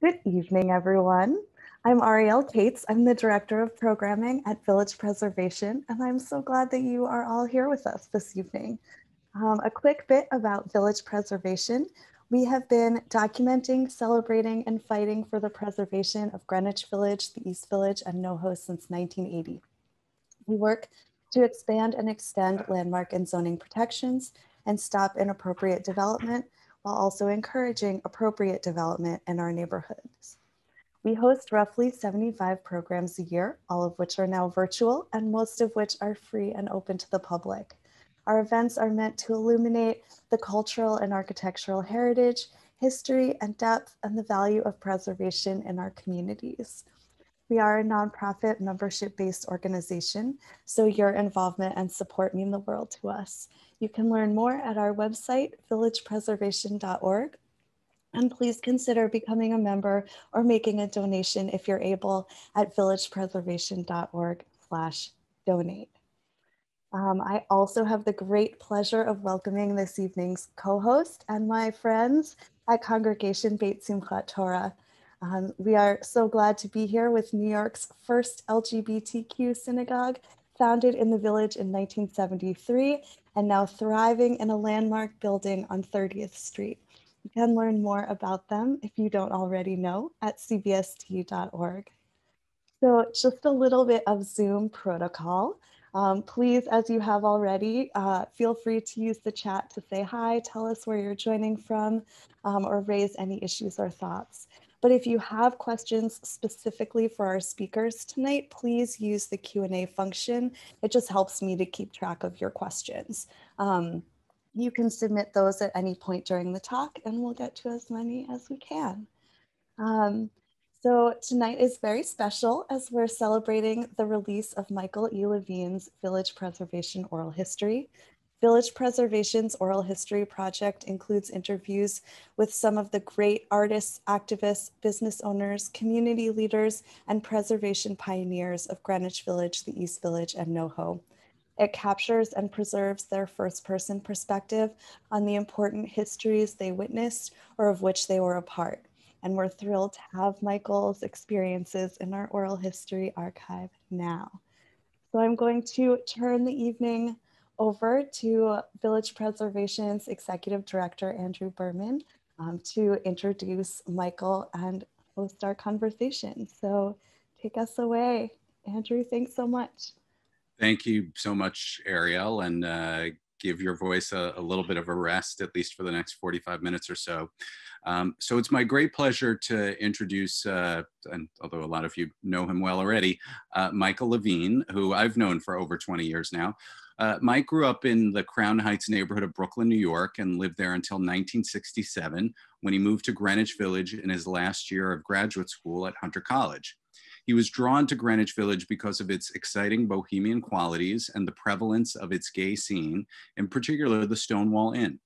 Good evening, everyone. I'm Arielle Cates. I'm the Director of Programming at Village Preservation, and I'm so glad that you are all here with us this evening. A quick bit about Village Preservation. We have been documenting, celebrating, and fighting for the preservation of Greenwich Village, the East Village, and NoHo since 1980. We work to expand and extend landmark and zoning protections and stop inappropriate development, while also encouraging appropriate development in our neighborhoods. We host roughly 75 programs a year, all of which are now virtual and most of which are free and open to the public. Our events are meant to illuminate the cultural and architectural heritage, history, and depth, and the value of preservation in our communities. We are a nonprofit membership-based organization, so your involvement and support mean the world to us. You can learn more at our website, villagepreservation.org, and please consider becoming a member or making a donation if you're able at villagepreservation.org/donate. I also have the great pleasure of welcoming this evening's co-host and my friends at Congregation Beit Simchat Torah. We are so glad to be here with New York's first LGBTQ synagogue, founded in the village in 1973, and now thriving in a landmark building on 30th Street. You can learn more about them if you don't already know at cbst.org. So just a little bit of Zoom protocol. Please, as you have already, feel free to use the chat to say hi, tell us where you're joining from, or raise any issues or thoughts. But if you have questions specifically for our speakers tonight, please use the Q&A function. It just helps me to keep track of your questions. You can submit those at any point during the talk, and we'll get to as many as we can. So tonight is very special as we're celebrating the release of Michael E. Levine's Village Preservation Oral History. Village Preservation's Oral History Project includes interviews with some of the great artists, activists, business owners, community leaders, and preservation pioneers of Greenwich Village, the East Village, and NoHo. It captures and preserves their first-person perspective on the important histories they witnessed or of which they were a part. And we're thrilled to have Michael's experiences in our oral history archive now. So I'm going to turn the evening over to Village Preservation's Executive Director, Andrew Berman, to introduce Michael and host our conversation. So take us away. Andrew, thanks so much. Thank you so much, Arielle, and give your voice a little bit of a rest, at least for the next 45 minutes or so. So it's my great pleasure to introduce, and although a lot of you know him well already, Michael Levine, who I've known for over 20 years now. Mike grew up in the Crown Heights neighborhood of Brooklyn, New York, and lived there until 1967, when he moved to Greenwich Village in his last year of graduate school at Hunter College. He was drawn to Greenwich Village because of its exciting bohemian qualities and the prevalence of its gay scene, in particular the Stonewall Inn.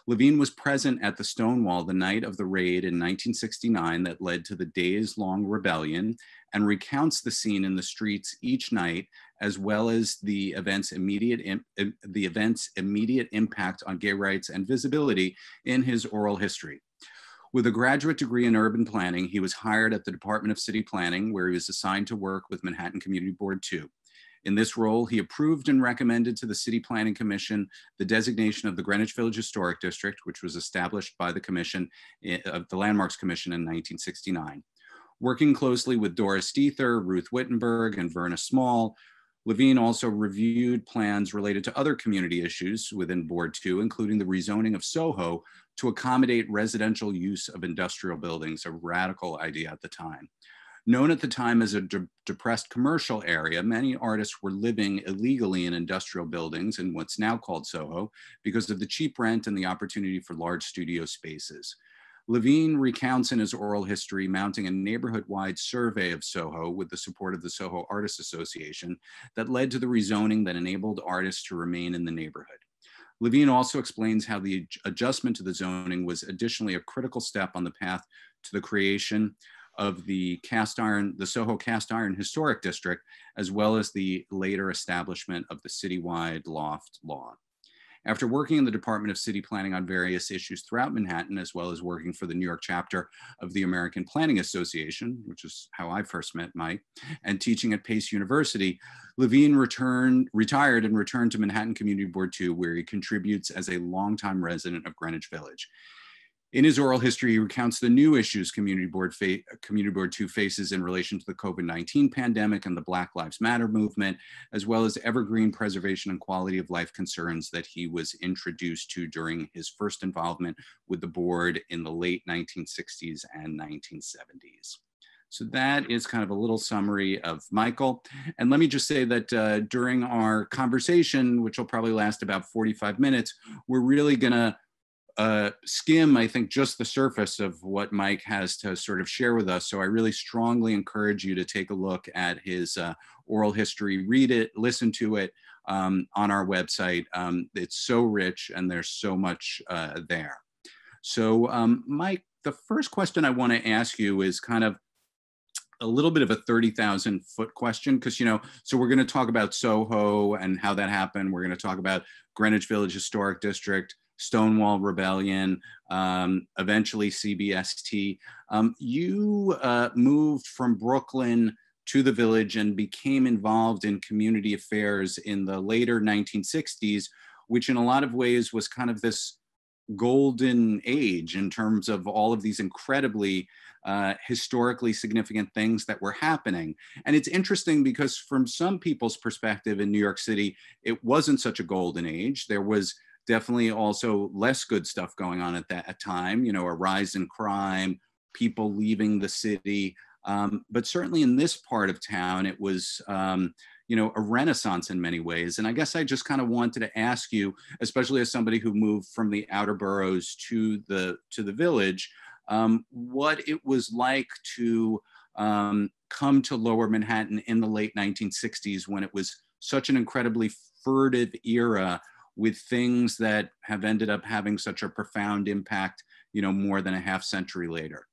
Levine was present at the Stonewall the night of the raid in 1969 that led to the days-long rebellion, and recounts the scene in the streets each night, as well as the event's immediate impact on gay rights and visibility in his oral history. With a graduate degree in urban planning, he was hired at the Department of City Planning, where he was assigned to work with Manhattan Community Board 2. In this role, he approved and recommended to the City Planning Commission the designation of the Greenwich Village Historic District, which was established by the Commission, the Landmarks Commission in 1969. Working closely with Doris Diether, Ruth Wittenberg, and Verna Small, Levine also reviewed plans related to other community issues within Board 2, including the rezoning of SoHo to accommodate residential use of industrial buildings, a radical idea at the time. Known at the time as a depressed commercial area, many artists were living illegally in industrial buildings in what's now called SoHo because of the cheap rent and the opportunity for large studio spaces. Levine recounts in his oral history mounting a neighborhood-wide survey of SoHo with the support of the SoHo Artists Association that led to the rezoning that enabled artists to remain in the neighborhood. Levine also explains how the adjustment to the zoning was additionally a critical step on the path to the creation of the SoHo Cast Iron Historic District, as well as the later establishment of the citywide loft law. After working in the Department of City Planning on various issues throughout Manhattan, as well as working for the New York chapter of the American Planning Association, which is how I first met Mike, and teaching at Pace University, Levine retired and returned to Manhattan Community Board 2, where he contributes as a longtime resident of Greenwich Village. In his oral history, he recounts the new issues Community Board 2 faces in relation to the COVID-19 pandemic and the Black Lives Matter movement, as well as evergreen preservation and quality of life concerns that he was introduced to during his first involvement with the board in the late 1960s and 1970s. So that is kind of a little summary of Michael. And let me just say that during our conversation, which will probably last about 45 minutes, we're really gonna skim, I think, just the surface of what Mike has to sort of share with us. So I really strongly encourage you to take a look at his oral history, read it, listen to it on our website. It's so rich and there's so much there. So Mike, the first question I want to ask you is kind of a little bit of a 30,000 foot question, because, you know, so we're going to talk about SoHo and how that happened. We're going to talk about Greenwich Village Historic District, Stonewall Rebellion, eventually CBST. You moved from Brooklyn to the Village and became involved in community affairs in the later 1960s, which in a lot of ways was kind of this golden age in terms of all of these incredibly historically significant things that were happening. And it's interesting because from some people's perspective in New York City, it wasn't such a golden age. There was definitely also less good stuff going on at that time, you know, a rise in crime, people leaving the city. But certainly in this part of town, it was, you know, a renaissance in many ways. And I guess I just kind of wanted to ask you, especially as somebody who moved from the outer boroughs to the Village, what it was like to come to Lower Manhattan in the late 1960s when it was such an incredibly furtive era with things that have ended up having such a profound impact, you know, more than a half century later.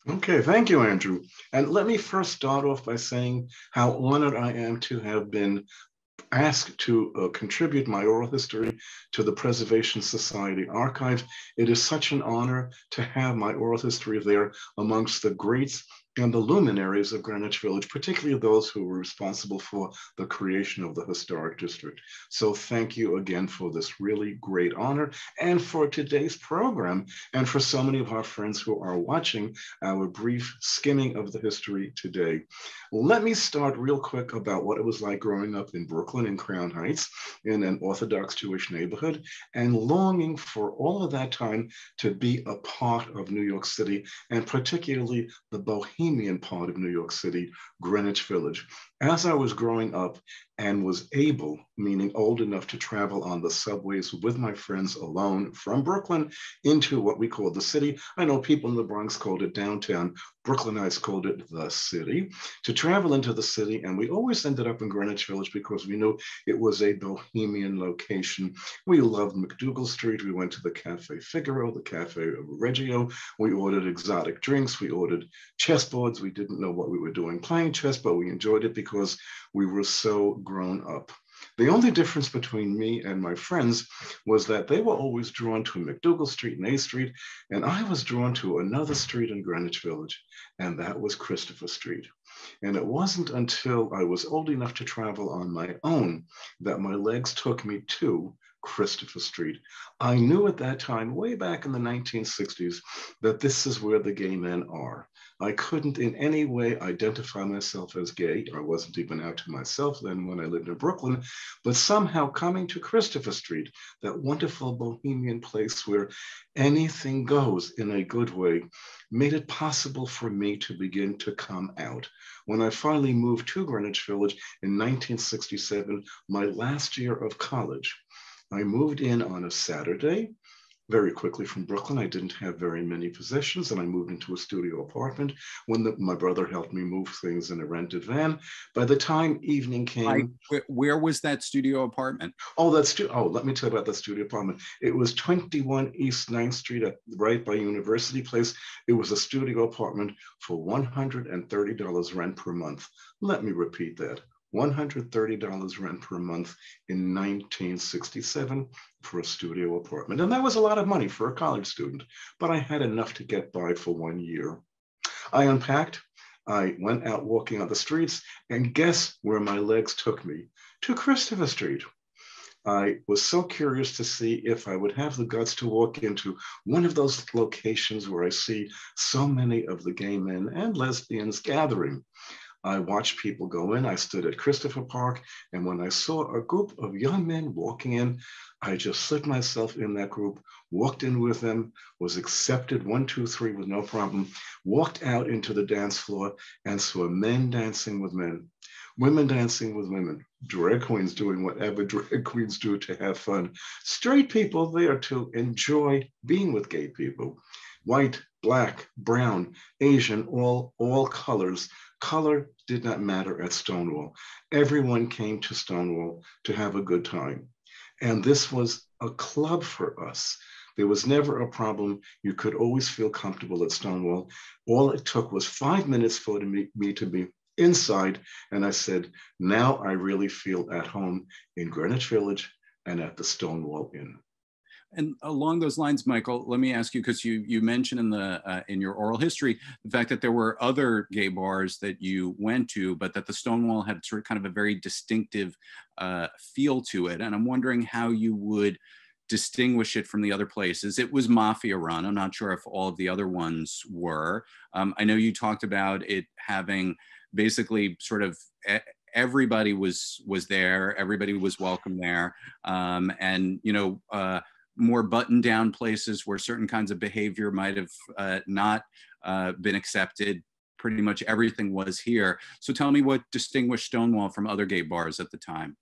Okay, thank you, Andrew. And let me first start off by saying how honored I am to have been asked to contribute my oral history to the Preservation Society archive. It is such an honor to have my oral history there amongst the greats and the luminaries of Greenwich Village, particularly those who were responsible for the creation of the historic district. So thank you again for this really great honor and for today's program and for so many of our friends who are watching our brief skimming of the history today. Let me start real quick about what it was like growing up in Brooklyn in Crown Heights in an Orthodox Jewish neighborhood and longing for all of that time to be a part of New York City and particularly the Bohemian part of New York City, Greenwich Village. As I was growing up and was able, meaning old enough to travel on the subways with my friends alone from Brooklyn into what we call the city. I know people in the Bronx called it downtown. Brooklynites called it the city. To travel into the city, and we always ended up in Greenwich Village because we knew it was a bohemian location. We loved McDougal Street. We went to the Cafe Figaro, the Cafe Reggio. We ordered exotic drinks. We ordered chessboards. We didn't know what we were doing playing chess, but we enjoyed it because we were so grown up. The only difference between me and my friends was that they were always drawn to McDougal Street and A Street, and I was drawn to another street in Greenwich Village, and that was Christopher Street. And it wasn't until I was old enough to travel on my own that my legs took me to Christopher Street. I knew at that time, way back in the 1960s, that this is where the gay men are. I couldn't in any way identify myself as gay. I wasn't even out to myself then when I lived in Brooklyn, but somehow coming to Christopher Street, that wonderful bohemian place where anything goes in a good way, made it possible for me to begin to come out. When I finally moved to Greenwich Village in 1967, my last year of college, I moved in on a Saturday, very quickly from Brooklyn. I didn't have very many possessions, and I moved into a studio apartment when my brother helped me move things in a rented van. By the time evening came... Where was that studio apartment? Oh, let me tell you about that studio apartment. It was 21 East 9th Street, right by University Place. It was a studio apartment for $130 rent per month. Let me repeat that. $130 rent per month in 1967 for a studio apartment. And that was a lot of money for a college student, but I had enough to get by for 1 year. I unpacked, I went out walking on the streets, and guess where my legs took me? To Christopher Street. I was so curious to see if I would have the guts to walk into one of those locations where I see so many of the gay men and lesbians gathering. I watched people go in. I stood at Christopher Park, and when I saw a group of young men walking in, I just slipped myself in that group, walked in with them, was accepted 1, 2, 3 with no problem, walked out into the dance floor and saw men dancing with men, women dancing with women, drag queens doing whatever drag queens do to have fun, straight people there to enjoy being with gay people, white, black, brown, Asian, all colors. Color did not matter at Stonewall. Everyone came to Stonewall to have a good time. And this was a club for us. There was never a problem. You could always feel comfortable at Stonewall. All it took was 5 minutes for me to be inside. And I said, now I really feel at home in Greenwich Village and at the Stonewall Inn. And along those lines, Michael, let me ask you, because you mentioned in your oral history the fact that there were other gay bars that you went to, but that the Stonewall had sort of kind of a very distinctive feel to it. And I'm wondering how you would distinguish it from the other places. It was mafia run. I'm not sure if all of the other ones were. I know you talked about it having basically sort of everybody was there, everybody was welcome there, and more buttoned down places where certain kinds of behavior might have not been accepted. Pretty much everything was here. So tell me what distinguished Stonewall from other gay bars at the time.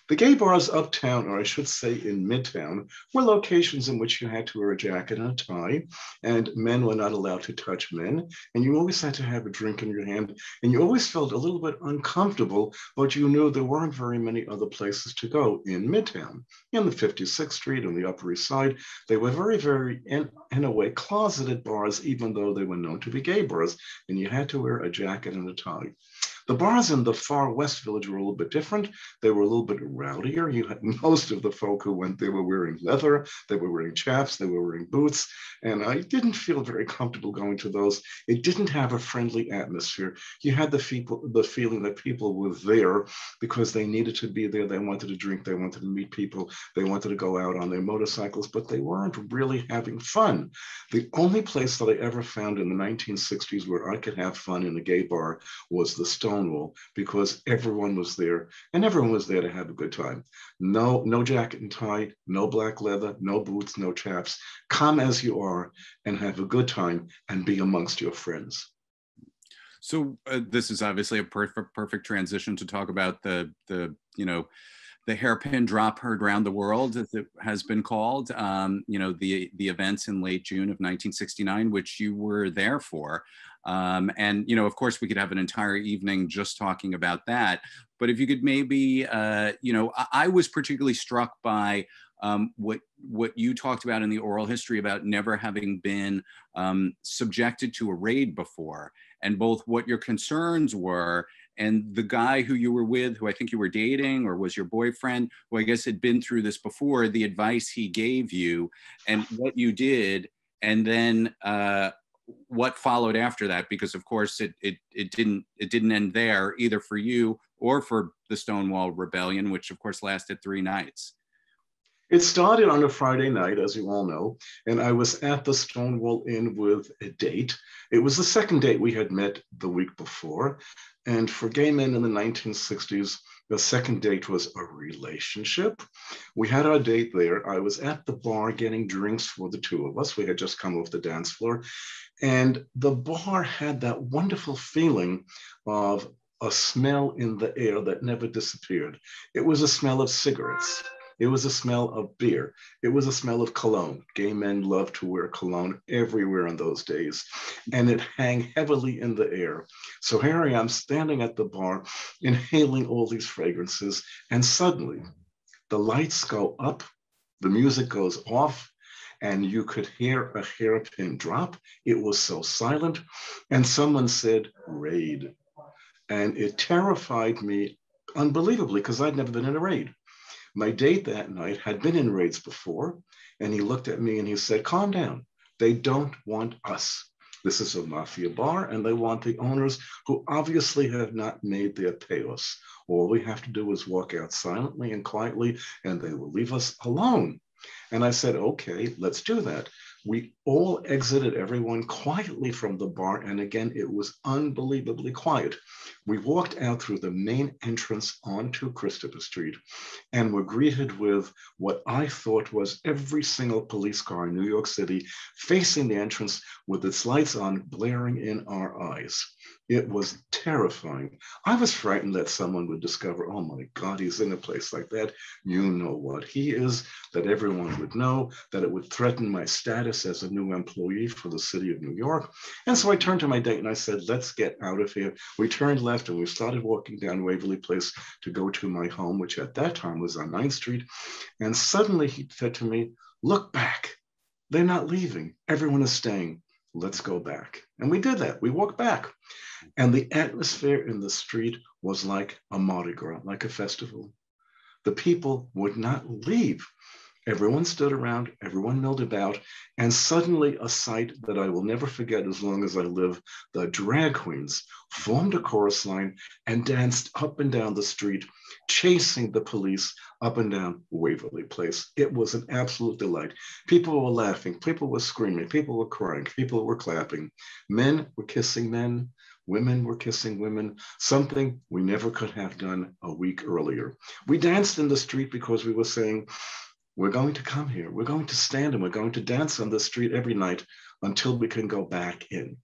The gay bars uptown, or I should say in Midtown, were locations in which you had to wear a jacket and a tie, and men were not allowed to touch men, and you always had to have a drink in your hand, and you always felt a little bit uncomfortable, but you knew there weren't very many other places to go in Midtown. In the 56th Street and the Upper East Side, they were very, very, in a way, closeted bars, even though they were known to be gay bars, and you had to wear a jacket and a tie. The bars in the far west village were a little bit different. They were a little bit rowdier. You had most of the folk who went, they were wearing leather, they were wearing chaps, they were wearing boots, and I didn't feel very comfortable going to those. It didn't have a friendly atmosphere. You had the feeling that people were there because they needed to be there. They wanted to drink, they wanted to meet people, they wanted to go out on their motorcycles, but they weren't really having fun. The only place that I ever found in the 1960s where I could have fun in a gay bar was the Stonewall, because everyone was there and everyone was there to have a good time. No jacket and tie, no black leather, no boots, no chaps. Come as you are and have a good time and be amongst your friends. So this is obviously a perfect transition to talk about the hairpin drop heard around the world, as it has been called, the events in late June of 1969, which you were there for. And, of course, we could have an entire evening just talking about that. But if you could maybe, I was particularly struck by what you talked about in the oral history about never having been subjected to a raid before, and both what your concerns were and the guy who you were with, who I think you were dating or was your boyfriend, who I guess had been through this before, the advice he gave you and what you did, and then what followed after that, because of course it didn't end there either for you or for the Stonewall Rebellion, which of course lasted 3 nights. It started on a Friday night, as you all know, and I was at the Stonewall Inn with a date. It was the second date we had met the week before. And for gay men in the 1960s, the second date was a relationship. We had our date there. I was at the bar getting drinks for the two of us. We had just come off the dance floor. And the bar had that wonderful feeling of a smell in the air that never disappeared. It was a smell of cigarettes. It was a smell of beer. It was a smell of cologne. Gay men loved to wear cologne everywhere in those days, and it hung heavily in the air. So here I am standing at the bar, inhaling all these fragrances, and suddenly the lights go up, the music goes off, and you could hear a hairpin drop. It was so silent, and someone said, "Raid." And it terrified me unbelievably, because I'd never been in a raid. My date that night had been in raids before, and he looked at me and he said, calm down. They don't want us. This is a mafia bar, and they want the owners who obviously have not made their payos. All we have to do is walk out silently and quietly, and they will leave us alone. And I said, okay, let's do that. We all exited, everyone quietly from the bar. And again, it was unbelievably quiet. We walked out through the main entrance onto Christopher Street and were greeted with what I thought was every single police car in New York City facing the entrance with its lights on, blaring in our eyes. It was terrifying. I was frightened that someone would discover, oh my God, he's in a place like that. You know what he is, that everyone would know, that it would threaten my status as a new employee for the city of New York. And so I turned to my date and I said, let's get out of here. We turned left and we started walking down Waverly Place to go to my home, which at that time was on 9th Street. And suddenly he said to me, look back. They're not leaving. Everyone is staying. Let's go back. And we did that. We walked back. And the atmosphere in the street was like a Mardi Gras, like a festival. The people would not leave. Everyone stood around, everyone milled about, and suddenly a sight that I will never forget as long as I live, the drag queens formed a chorus line and danced up and down the street, chasing the police up and down Waverly Place. It was an absolute delight. People were laughing, people were screaming, people were crying, people were clapping. Men were kissing men. Women were kissing women, something we never could have done a week earlier. We danced in the street because we were saying, we're going to come here. We're going to stand and we're going to dance on the street every night until we can go back in.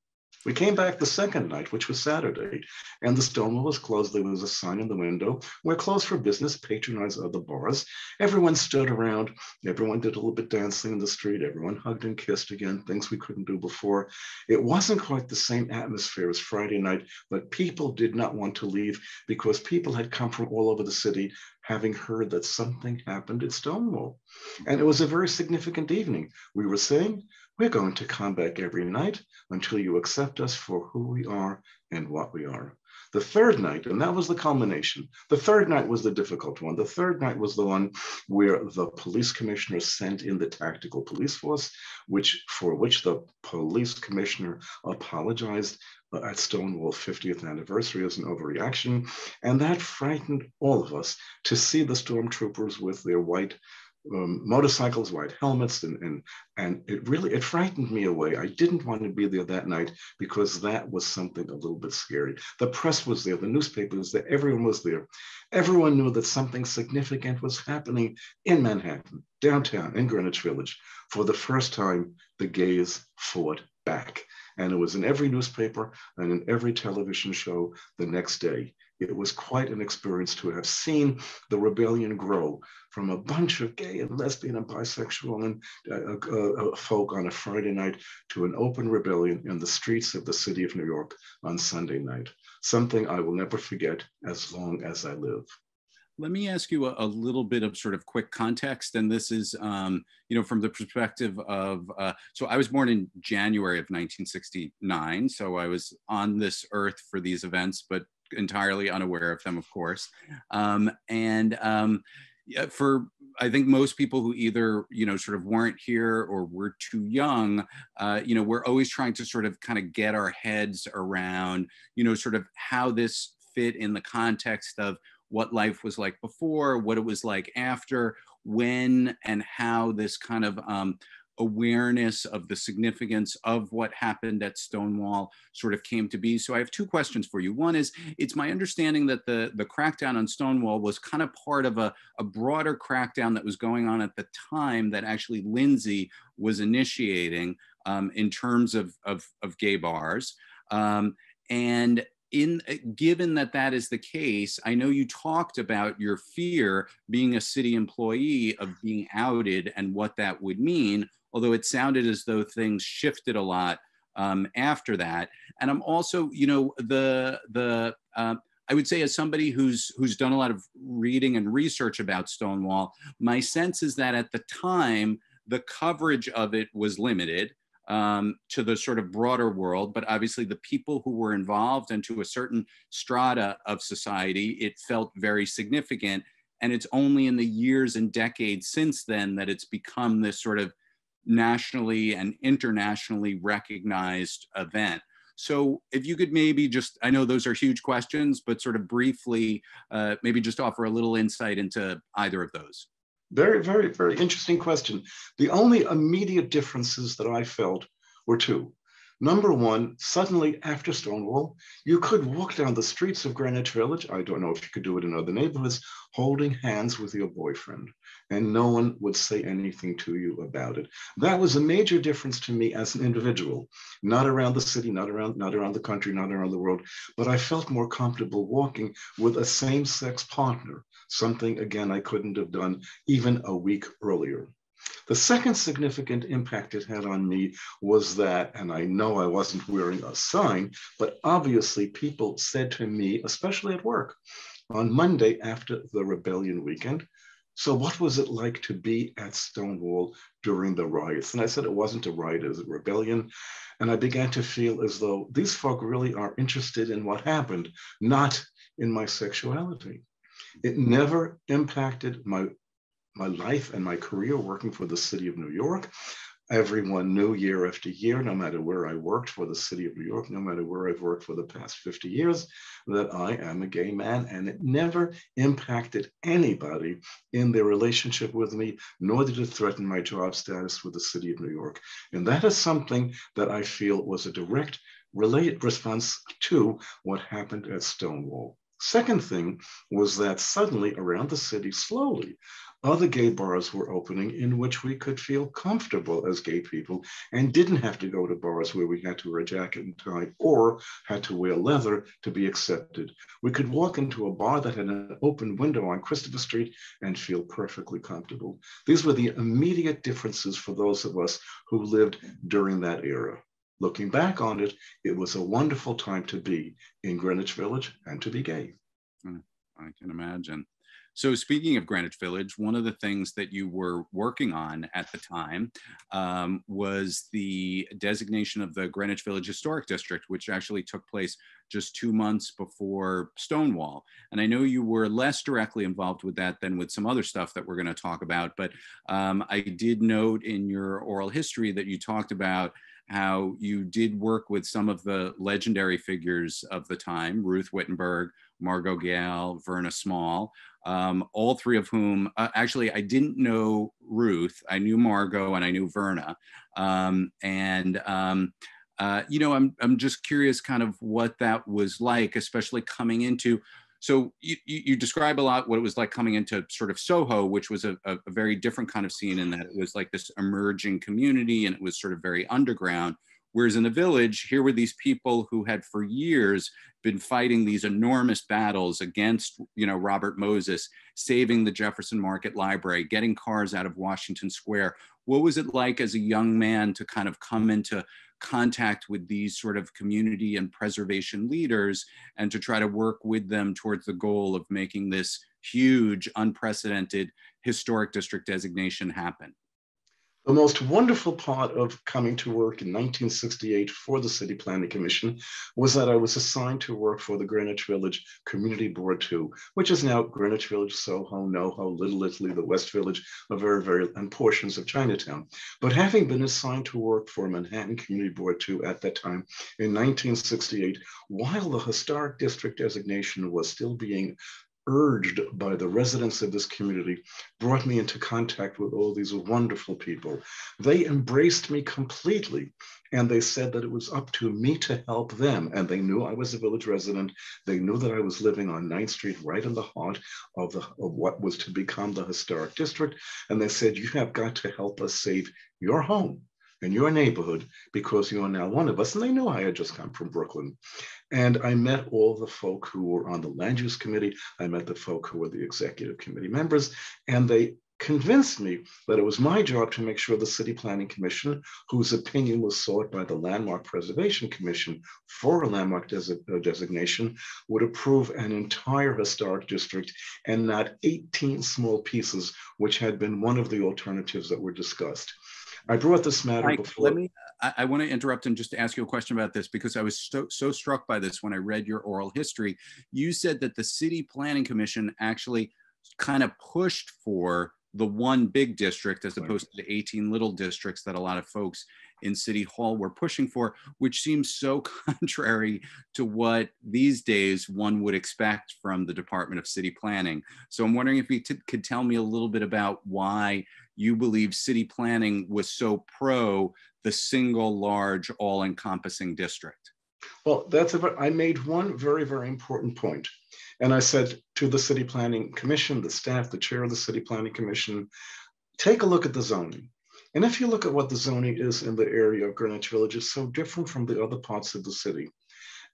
We came back the second night, which was Saturday, and the Stonewall was closed. There was a sign in the window, we're closed for business, patronize other bars. Everyone stood around. Everyone did a little bit dancing in the street. Everyone hugged and kissed again, things we couldn't do before. It wasn't quite the same atmosphere as Friday night, but people did not want to leave because people had come from all over the city having heard that something happened at Stonewall. And it was a very significant evening. We were saying, we're going to come back every night until you accept us for who we are and what we are. The third night, and that was the culmination, the third night was the difficult one. The third night was the one where the police commissioner sent in the tactical police force, for which the police commissioner apologized at Stonewall 50th anniversary as an overreaction. And that frightened all of us to see the stormtroopers with their white motorcycles, white helmets, and it frightened me away. I didn't want to be there that night because that was something a little bit scary. The press was there, the newspaper was there, everyone was there. Everyone knew that something significant was happening in Manhattan, downtown, in Greenwich Village. For the first time, the gays fought back. And it was in every newspaper and in every television show the next day. It was quite an experience to have seen the rebellion grow from a bunch of gay and lesbian and bisexual and folk on a Friday night to an open rebellion in the streets of the city of New York on Sunday night. Something I will never forget as long as I live. Let me ask you a little bit of sort of quick context, and this is, from the perspective of, so I was born in January of 1969, so I was on this earth for these events, but entirely unaware of them, of course. For, I think most people who either, sort of weren't here or were too young, we're always trying to sort of kind of get our heads around, sort of how this fit in the context of what life was like before, what it was like after, when and how this kind of awareness of the significance of what happened at Stonewall sort of came to be. So I have two questions for you. One is, it's my understanding that the crackdown on Stonewall was kind of part of a broader crackdown that was going on at the time that actually Lindsay was initiating in terms of gay bars. Given that is the case, I know you talked about your fear being a city employee of being outed and what that would mean, although it sounded as though things shifted a lot after that. And I'm also, I would say, as somebody who's done a lot of reading and research about Stonewall, my sense is that at the time, the coverage of it was limited. to the sort of broader world, but obviously the people who were involved and to a certain strata of society, it felt very significant. And it's only in the years and decades since then that it's become this sort of nationally and internationally recognized event. So if you could maybe just, I know those are huge questions, but sort of briefly, maybe just offer a little insight into either of those. Very, very, very interesting question. The only immediate differences that I felt were two. Number one, suddenly after Stonewall, you could walk down the streets of Greenwich Village. I don't know if you could do it in other neighborhoods, holding hands with your boyfriend, and no one would say anything to you about it. That was a major difference to me as an individual, not around the city, not around the country, not around the world, but I felt more comfortable walking with a same-sex partner, something, again, I couldn't have done even a week earlier. The second significant impact it had on me was that, and I know I wasn't wearing a sign, but obviously people said to me, especially at work, on Monday after the rebellion weekend, so what was it like to be at Stonewall during the riots? And I said it wasn't a riot, it was a rebellion. And I began to feel as though these folk really are interested in what happened, not in my sexuality. It never impacted my life and my career working for the city of New York. Everyone knew year after year, no matter where I worked for the city of New York, no matter where I've worked for the past 50 years, that I am a gay man, and it never impacted anybody in their relationship with me, nor did it threaten my job status with the city of New York. And that is something that I feel was a direct response to what happened at Stonewall. Second thing was that suddenly around the city, slowly, other gay bars were opening in which we could feel comfortable as gay people and didn't have to go to bars where we had to wear a jacket and tie or had to wear leather to be accepted. We could walk into a bar that had an open window on Christopher Street and feel perfectly comfortable. These were the immediate differences for those of us who lived during that era. Looking back on it, it was a wonderful time to be in Greenwich Village and to be gay. I can imagine. So speaking of Greenwich Village, one of the things that you were working on at the time was the designation of the Greenwich Village Historic District, which actually took place just 2 months before Stonewall. And I know you were less directly involved with that than with some other stuff that we're going to talk about. But I did note in your oral history that you talked about how you did work with some of the legendary figures of the time, Ruth Wittenberg, Margot Gale, Verna Small, all three of whom, actually, I didn't know Ruth. I knew Margot and I knew Verna. You know, I'm just curious kind of what that was like, especially coming into, so you describe a lot what it was like coming into sort of SoHo, which was a very different kind of scene in that it was like this emerging community and it was sort of very underground. Whereas in the village, here were these people who had for years been fighting these enormous battles against, you know, Robert Moses, saving the Jefferson Market Library, getting cars out of Washington Square. What was it like as a young man to kind of come into contact with these sort of community and preservation leaders and to try to work with them towards the goal of making this huge, unprecedented historic district designation happen? The most wonderful part of coming to work in 1968 for the City Planning Commission was that I was assigned to work for the Greenwich Village Community Board 2, which is now Greenwich Village, Soho, NoHo, Little Italy, the West Village, and portions of Chinatown. But having been assigned to work for Manhattan Community Board 2 at that time in 1968, while the historic district designation was still being urged by the residents of this community, brought me into contact with all these wonderful people. They embraced me completely, and they said that it was up to me to help them. And they knew I was a village resident. They knew that I was living on 9th Street, right in the heart of what was to become the historic district. And they said, you have got to help us save your home and your neighborhood because you are now one of us. And they knew I had just come from Brooklyn. And I met all the folk who were on the land use committee. I met the folk who were the executive committee members, and they convinced me that it was my job to make sure the City Planning Commission, whose opinion was sought by the Landmark Preservation Commission for a landmark designation, would approve an entire historic district and not 18 small pieces, which had been one of the alternatives that were discussed. I brought this matter before. I want to interrupt and just ask you a question about this, because I was so struck by this when I read your oral history. You said that the City Planning Commission actually kind of pushed for the one big district as opposed to the 18 little districts that a lot of folks in City Hall were pushing for, which seems so contrary to what these days one would expect from the Department of City Planning. So I'm wondering if you could tell me a little bit about why you believe city planning was so pro the single large all-encompassing district. Well, I made one very, very important point. And I said to the City Planning Commission, the staff, the chair of the City Planning Commission, take a look at the zoning. And if you look at what the zoning is in the area of Greenwich Village, it's so different from the other parts of the city.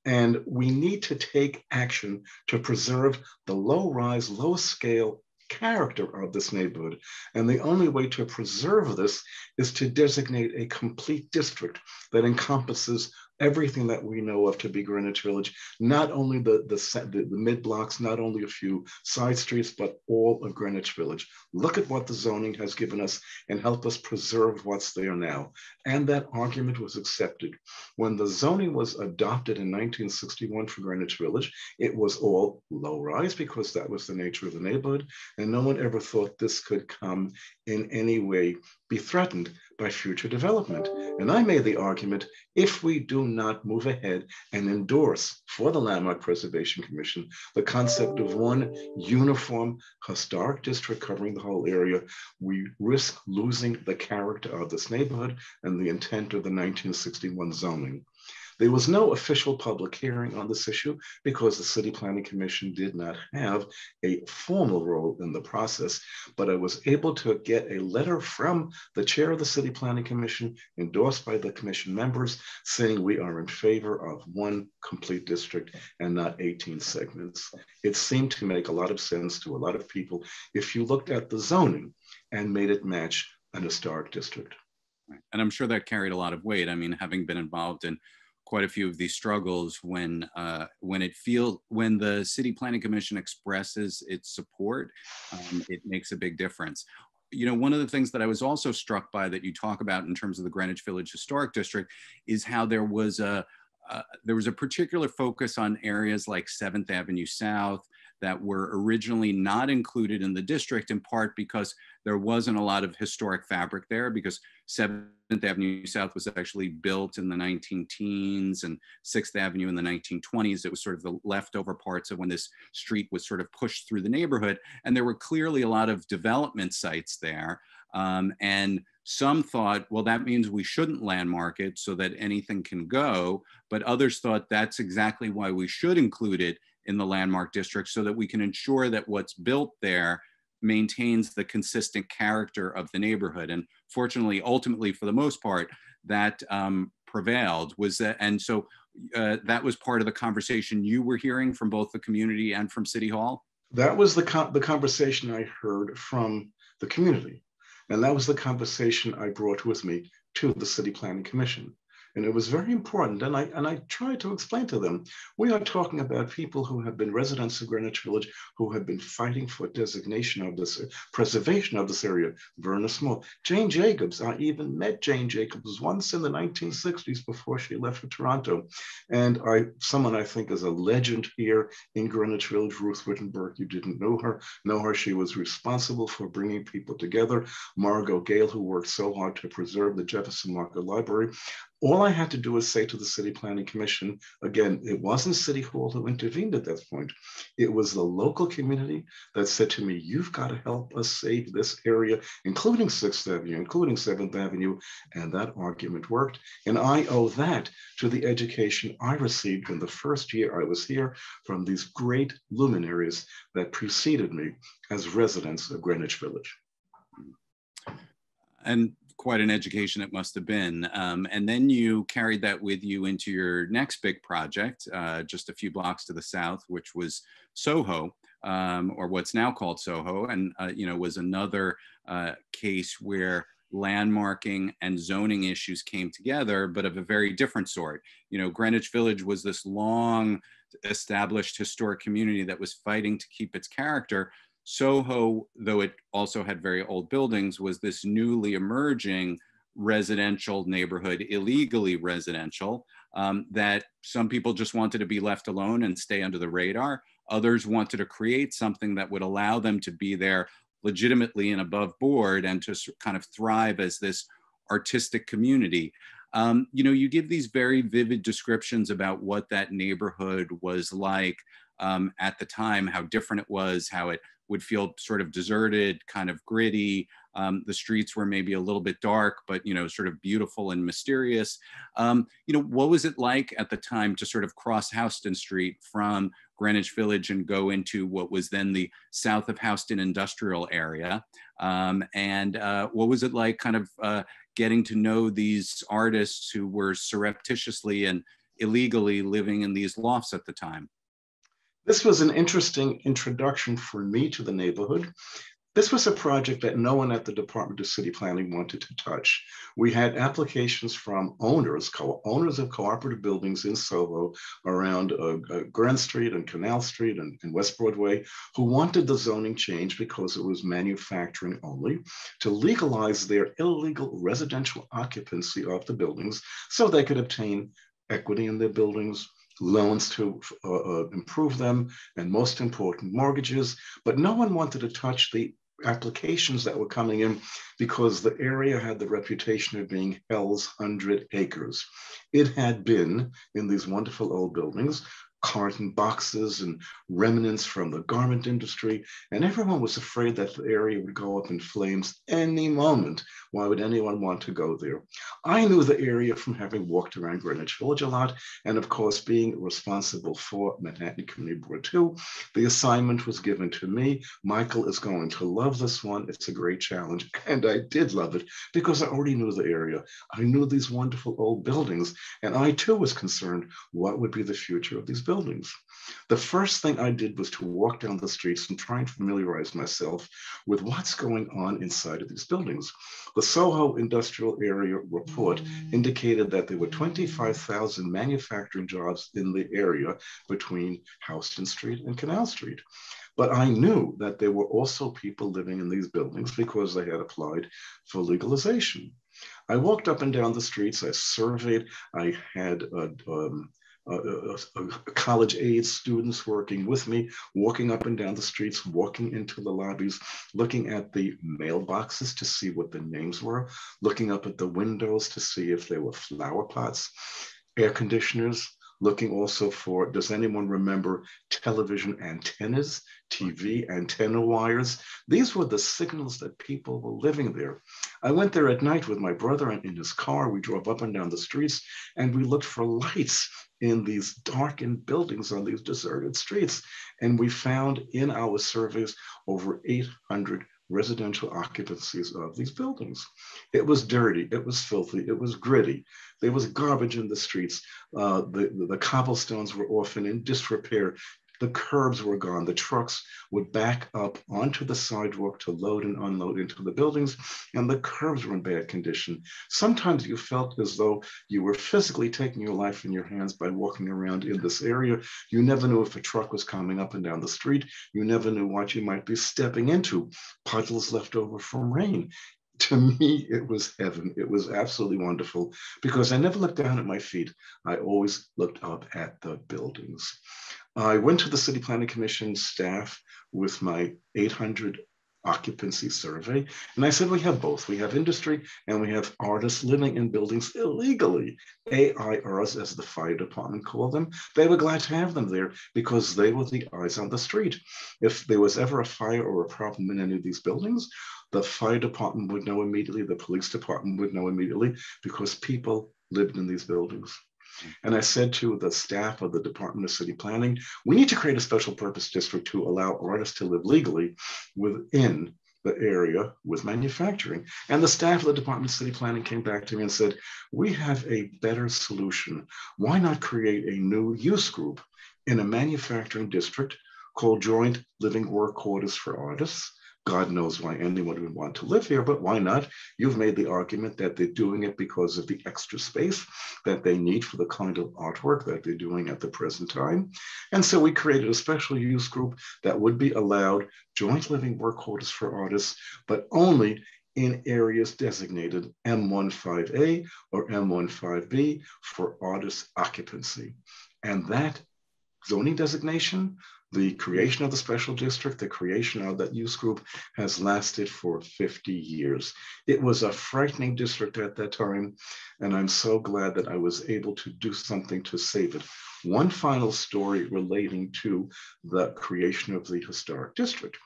And we need to take action to preserve the low-rise, low-scale character of this neighborhood. And the only way to preserve this is to designate a complete district that encompasses everything that we know of to be Greenwich Village, not only the mid-blocks, not only a few side streets, but all of Greenwich Village. Look at what the zoning has given us and help us preserve what's there now. And that argument was accepted. When the zoning was adopted in 1961 for Greenwich Village, it was all low-rise because that was the nature of the neighborhood, and no one ever thought this could come in any way be threatened by future development. And I made the argument, if we do not move ahead and endorse for the Landmark Preservation Commission the concept of one uniform historic district covering the whole area, we risk losing the character of this neighborhood and the intent of the 1961 zoning. There was no official public hearing on this issue because the City Planning Commission did not have a formal role in the process, but I was able to get a letter from the chair of the City Planning Commission, endorsed by the commission members, saying we are in favor of one complete district and not 18 segments. It seemed to make a lot of sense to a lot of people if you looked at the zoning and made it match an historic district. And I'm sure that carried a lot of weight. I mean, having been involved in quite a few of these struggles, when the City Planning Commission expresses its support, it makes a big difference. You know, one of the things that I was also struck by that you talk about in terms of the Greenwich Village Historic District is how there was a particular focus on areas like 7th Avenue South that were originally not included in the district, in part because there wasn't a lot of historic fabric there, because 7th Avenue South was actually built in the 19-teens and 6th Avenue in the 1920s. It was sort of the leftover parts of when this street was sort of pushed through the neighborhood. And there were clearly a lot of development sites there. And some thought, well, that means we shouldn't landmark it so that anything can go. But others thought that's exactly why we should include it in the landmark district, so that we can ensure that what's built there maintains the consistent character of the neighborhood. And fortunately, ultimately, for the most part, that prevailed. And so that was part of the conversation you were hearing from both the community and from City Hall? That was the conversation I heard from the community. And that was the conversation I brought with me to the City Planning Commission. And it was very important. And I tried to explain to them, we are talking about people who have been residents of Greenwich Village, who have been fighting for designation of this, preservation of this area. Verna Small, Jane Jacobs, I even met Jane Jacobs once in the 1960s before she left for Toronto. And someone I think is a legend here in Greenwich Village, Ruth Wittenberg, you didn't know her. She was responsible for bringing people together. Margot Gale, who worked so hard to preserve the Jefferson Market Library. All I had to do was say to the City Planning Commission, again, it wasn't City Hall who intervened at that point. It was the local community that said to me, you've got to help us save this area, including 6th Avenue, including 7th Avenue. And that argument worked. And I owe that to the education I received in the first year I was here from these great luminaries that preceded me as residents of Greenwich Village. And quite an education it must have been. And then you carried that with you into your next big project, just a few blocks to the south, which was SoHo, or what's now called SoHo, and was another case where landmarking and zoning issues came together, but of a very different sort. Greenwich Village was this long established historic community that was fighting to keep its character. SoHo, though it also had very old buildings, was this newly emerging residential neighborhood, illegally residential, that some people just wanted to be left alone and stay under the radar. Others wanted to create something that would allow them to be there legitimately and above board and to kind of thrive as this artistic community. You give these very vivid descriptions about what that neighborhood was like at the time, how different it was, how it would feel sort of deserted, kind of gritty. The streets were maybe a little bit dark, but, sort of beautiful and mysterious. What was it like at the time to sort of cross Houston Street from Greenwich Village and go into what was then the south of Houston industrial area? And what was it like kind of getting to know these artists who were surreptitiously and illegally living in these lofts at the time? This was an interesting introduction for me to the neighborhood. This was a project that no one at the Department of City Planning wanted to touch. We had applications from owners of cooperative buildings in SoHo around Grand Street and Canal Street and West Broadway, who wanted the zoning change because it was manufacturing only, to legalize their illegal residential occupancy of the buildings so they could obtain equity in their buildings, loans to improve them, and most important, mortgages. But no one wanted to touch the applications that were coming in because the area had the reputation of being Hell's 100 acres. It had been, in these wonderful old buildings, carton boxes and remnants from the garment industry, and everyone was afraid that the area would go up in flames any moment. Why would anyone want to go there? I knew the area from having walked around Greenwich Village a lot, and of course, being responsible for Manhattan Community Board 2, the assignment was given to me. Michael is going to love this one. It's a great challenge, and I did love it because I already knew the area. I knew these wonderful old buildings, and I too was concerned what would be the future of these buildings. The first thing I did was to walk down the streets and try and familiarize myself with what's going on inside of these buildings. The SoHo Industrial Area Report indicated that there were 25,000 manufacturing jobs in the area between Houston Street and Canal Street. But I knew that there were also people living in these buildings because they had applied for legalization. I walked up and down the streets, I surveyed, I had college age students working with me, walking up and down the streets, walking into the lobbies, looking at the mailboxes to see what the names were, looking up at the windows to see if there were flower pots, air conditioners, looking also for, does anyone remember television antennas, TV antenna wires? These were the signals that people were living there. I went there at night with my brother in his car. We drove up and down the streets and we looked for lights in these darkened buildings on these deserted streets. And we found in our surveys over 800 residential occupancies of these buildings. It was dirty, it was filthy, it was gritty. There was garbage in the streets. The cobblestones were often in disrepair. The curbs were gone. The trucks would back up onto the sidewalk to load and unload into the buildings, and the curbs were in bad condition. Sometimes you felt as though you were physically taking your life in your hands by walking around in this area. You never knew if a truck was coming up and down the street. You never knew what you might be stepping into, puddles left over from rain. To me, it was heaven. It was absolutely wonderful because I never looked down at my feet. I always looked up at the buildings. I went to the City Planning Commission staff with my 800 occupancy survey, and I said, we have both. We have industry and we have artists living in buildings illegally, AIRs as the fire department called them. They were glad to have them there because they were the eyes on the street. If there was ever a fire or a problem in any of these buildings, the fire department would know immediately, the police department would know immediately because people lived in these buildings. And I said to the staff of the Department of City Planning, we need to create a special purpose district to allow artists to live legally within the area with manufacturing. And the staff of the Department of City Planning came back to me and said, we have a better solution. Why not create a new use group in a manufacturing district called Joint Living Work Quarters for Artists. God knows why anyone would want to live here, but why not? You've made the argument that they're doing it because of the extra space that they need for the kind of artwork that they're doing at the present time. And so we created a special use group that would be allowed joint living work quarters for artists, but only in areas designated M15A or M15B for artist occupancy. And that zoning designation, the creation of the special district, the creation of that use group has lasted for 50 years. It was a frightening district at that time, and I'm so glad that I was able to do something to save it. One final story relating to the creation of the historic district.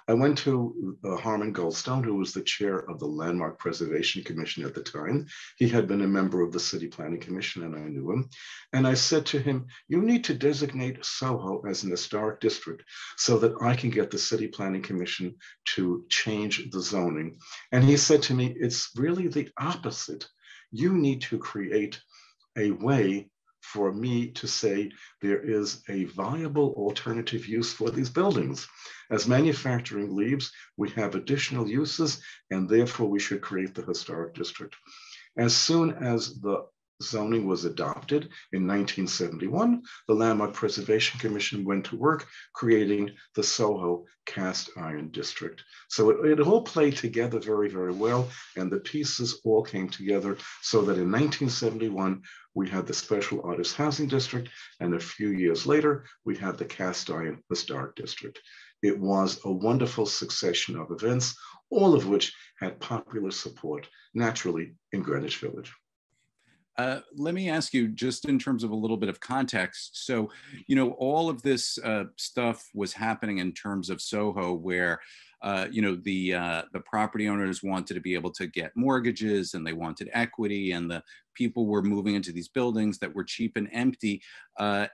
I went to Harmon Goldstone, who was the chair of the Landmark Preservation Commission at the time. He had been a member of the City Planning Commission, and I knew him. And I said to him, you need to designate SoHo as an historic district so that I can get the City Planning Commission to change the zoning. And he said to me, it's really the opposite. You need to create a way for me to say there is a viable alternative use for these buildings. As manufacturing leaves, we have additional uses, and therefore we should create the historic district. As soon as the zoning was adopted in 1971, the Landmark Preservation Commission went to work creating the SoHo cast iron district. So it all played together very, very well, and the pieces all came together so that in 1971, we had the Special Artist Housing District, and a few years later, we had the Cast Iron Historic District. It was a wonderful succession of events, all of which had popular support, naturally, in Greenwich Village. Let me ask you, just in terms of a little bit of context. So, you know, all of this stuff was happening in terms of SoHo, where, you know, the property owners wanted to be able to get mortgages, and they wanted equity, and the people were moving into these buildings that were cheap and empty.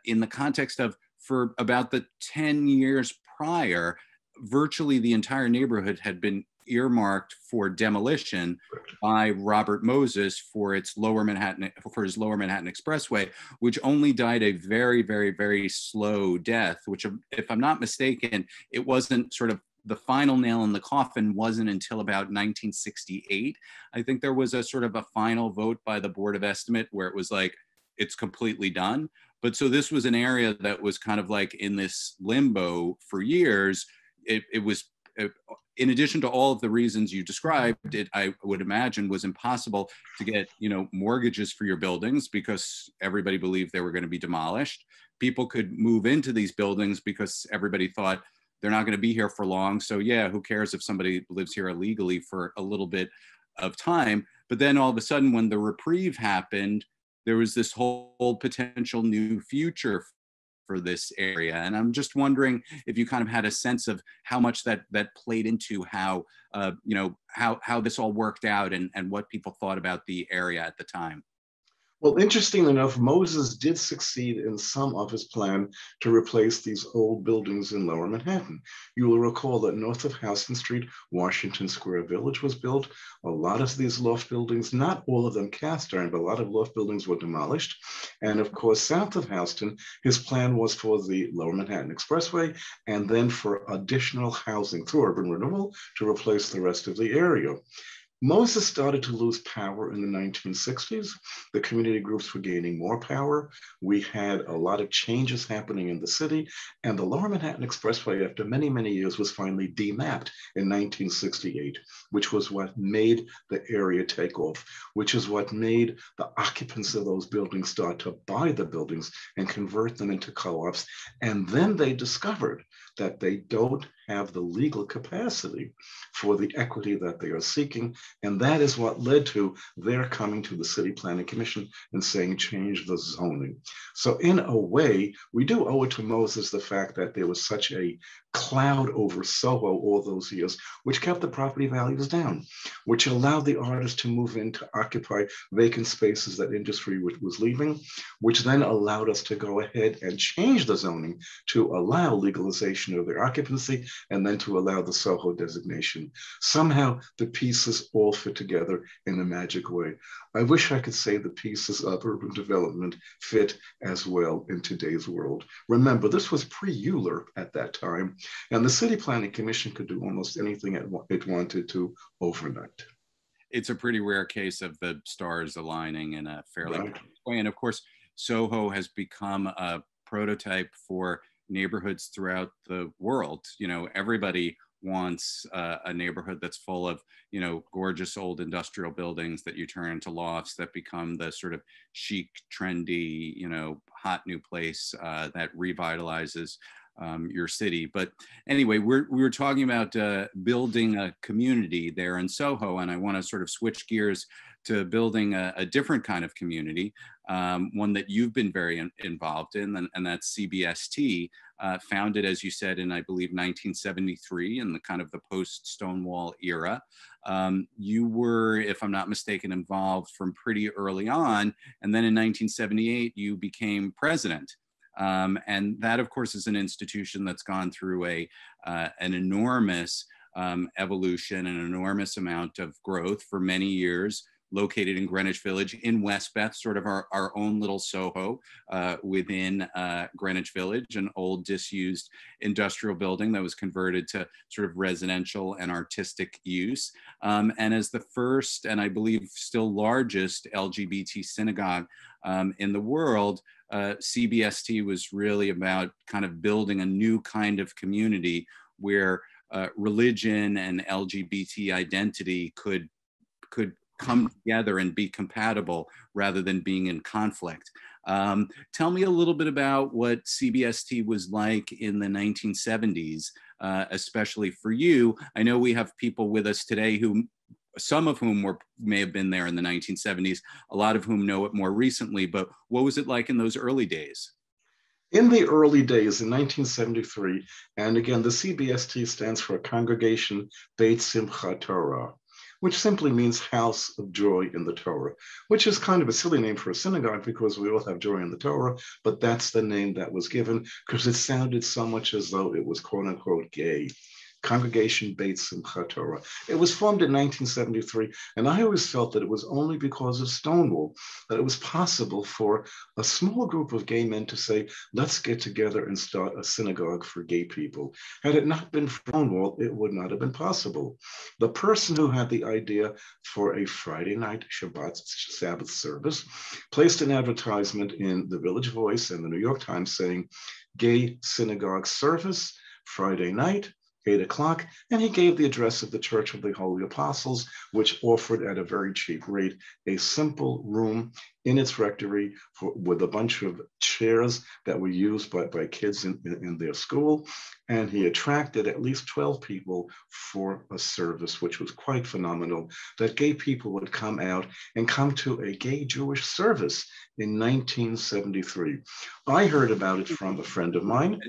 In the context of, for about the 10 years prior, virtually the entire neighborhood had been earmarked for demolition by Robert Moses for his Lower Manhattan Expressway, which only died a very, very, very slow death, which, if I'm not mistaken, it wasn't sort of the final nail in the coffin wasn't until about 1968. I think there was a sort of a final vote by the Board of Estimate where it was like, it's completely done. But so this was an area that was kind of like in this limbo for years. It was, in addition to all of the reasons you described, it, I would imagine, was impossible to get, you know, mortgages for your buildings because everybody believed they were going to be demolished. People could move into these buildings because everybody thought they're not going to be here for long. So yeah, who cares if somebody lives here illegally for a little bit of time? But then all of a sudden, when the reprieve happened, there was this whole potential new future for this area. And I'm just wondering if you kind of had a sense of how much that played into how, you know, how this all worked out and what people thought about the area at the time. Well, interestingly enough, Moses did succeed in some of his plan to replace these old buildings in Lower Manhattan. You will recall that north of Houston Street, Washington Square Village was built. A lot of these loft buildings, not all of them cast iron, but a lot of loft buildings were demolished. And of course, south of Houston, his plan was for the Lower Manhattan Expressway and then for additional housing through urban renewal to replace the rest of the area. Moses started to lose power in the 1960s. The community groups were gaining more power. We had a lot of changes happening in the city, and the Lower Manhattan Expressway, after many, many years, was finally demapped in 1968, which was what made the area take off, which is what made the occupants of those buildings start to buy the buildings and convert them into co-ops. And then they discovered that they don't have the legal capacity for the equity that they are seeking. And that is what led to their coming to the City Planning Commission and saying, change the zoning. So in a way, we do owe it to Moses the fact that there was such a cloud over SoHo all those years, which kept the property values down, which allowed the artists to move in to occupy vacant spaces that industry was leaving, which then allowed us to go ahead and change the zoning to allow legalization of their occupancy and then to allow the SoHo designation. Somehow the pieces all fit together in a magic way. I wish I could say the pieces of urban development fit as well in today's world. Remember, this was pre-Euler at that time, and the City Planning Commission could do almost anything it wanted to overnight. It's a pretty rare case of the stars aligning in a fairly Right. way. And of course, SoHo has become a prototype for neighborhoods throughout the world. You know, everybody wants a neighborhood that's full of, you know, gorgeous old industrial buildings that you turn into lofts that become the sort of chic, trendy, you know, hot new place that revitalizes your city. But anyway, we were talking about building a community there in SoHo, and I want to sort of switch gears to building a different kind of community, one that you've been very involved in, and that's CBST, founded, as you said, in, I believe, 1973, in the kind of the post-Stonewall era. You were, if I'm not mistaken, involved from pretty early on, and then in 1978, you became president. And that, of course, is an institution that's gone through an enormous evolution, an enormous amount of growth for many years, located in Greenwich Village in West Beth, sort of our own little SoHo within Greenwich Village, an old disused industrial building that was converted to sort of residential and artistic use. And as the first, and I believe still largest, LGBT synagogue in the world, CBST was really about kind of building a new kind of community where religion and LGBT identity could come together and be compatible rather than being in conflict. Tell me a little bit about what CBST was like in the 1970s, especially for you. I know we have people with us today who, some of whom may have been there in the 1970s, a lot of whom know it more recently, but what was it like in those early days? In the early days, in 1973, and again, the CBST stands for Congregation Beit Simchat Torah, which simply means house of joy in the Torah, which is kind of a silly name for a synagogue because we all have joy in the Torah, but that's the name that was given because it sounded so much as though it was quote unquote gay. Congregation Beit Simchat Torah. It was formed in 1973, and I always felt that it was only because of Stonewall that it was possible for a small group of gay men to say, let's get together and start a synagogue for gay people. Had it not been for Stonewall, it would not have been possible. The person who had the idea for a Friday night Shabbat Sabbath service placed an advertisement in the Village Voice and the New York Times saying, gay synagogue service, Friday night, 8 o'clock, and he gave the address of the Church of the Holy Apostles, which offered at a very cheap rate a simple room in its rectory with a bunch of chairs that were used by kids in their school. And he attracted at least 12 people for a service, which was quite phenomenal, that gay people would come out and come to a gay Jewish service in 1973. I heard about it from a friend of mine.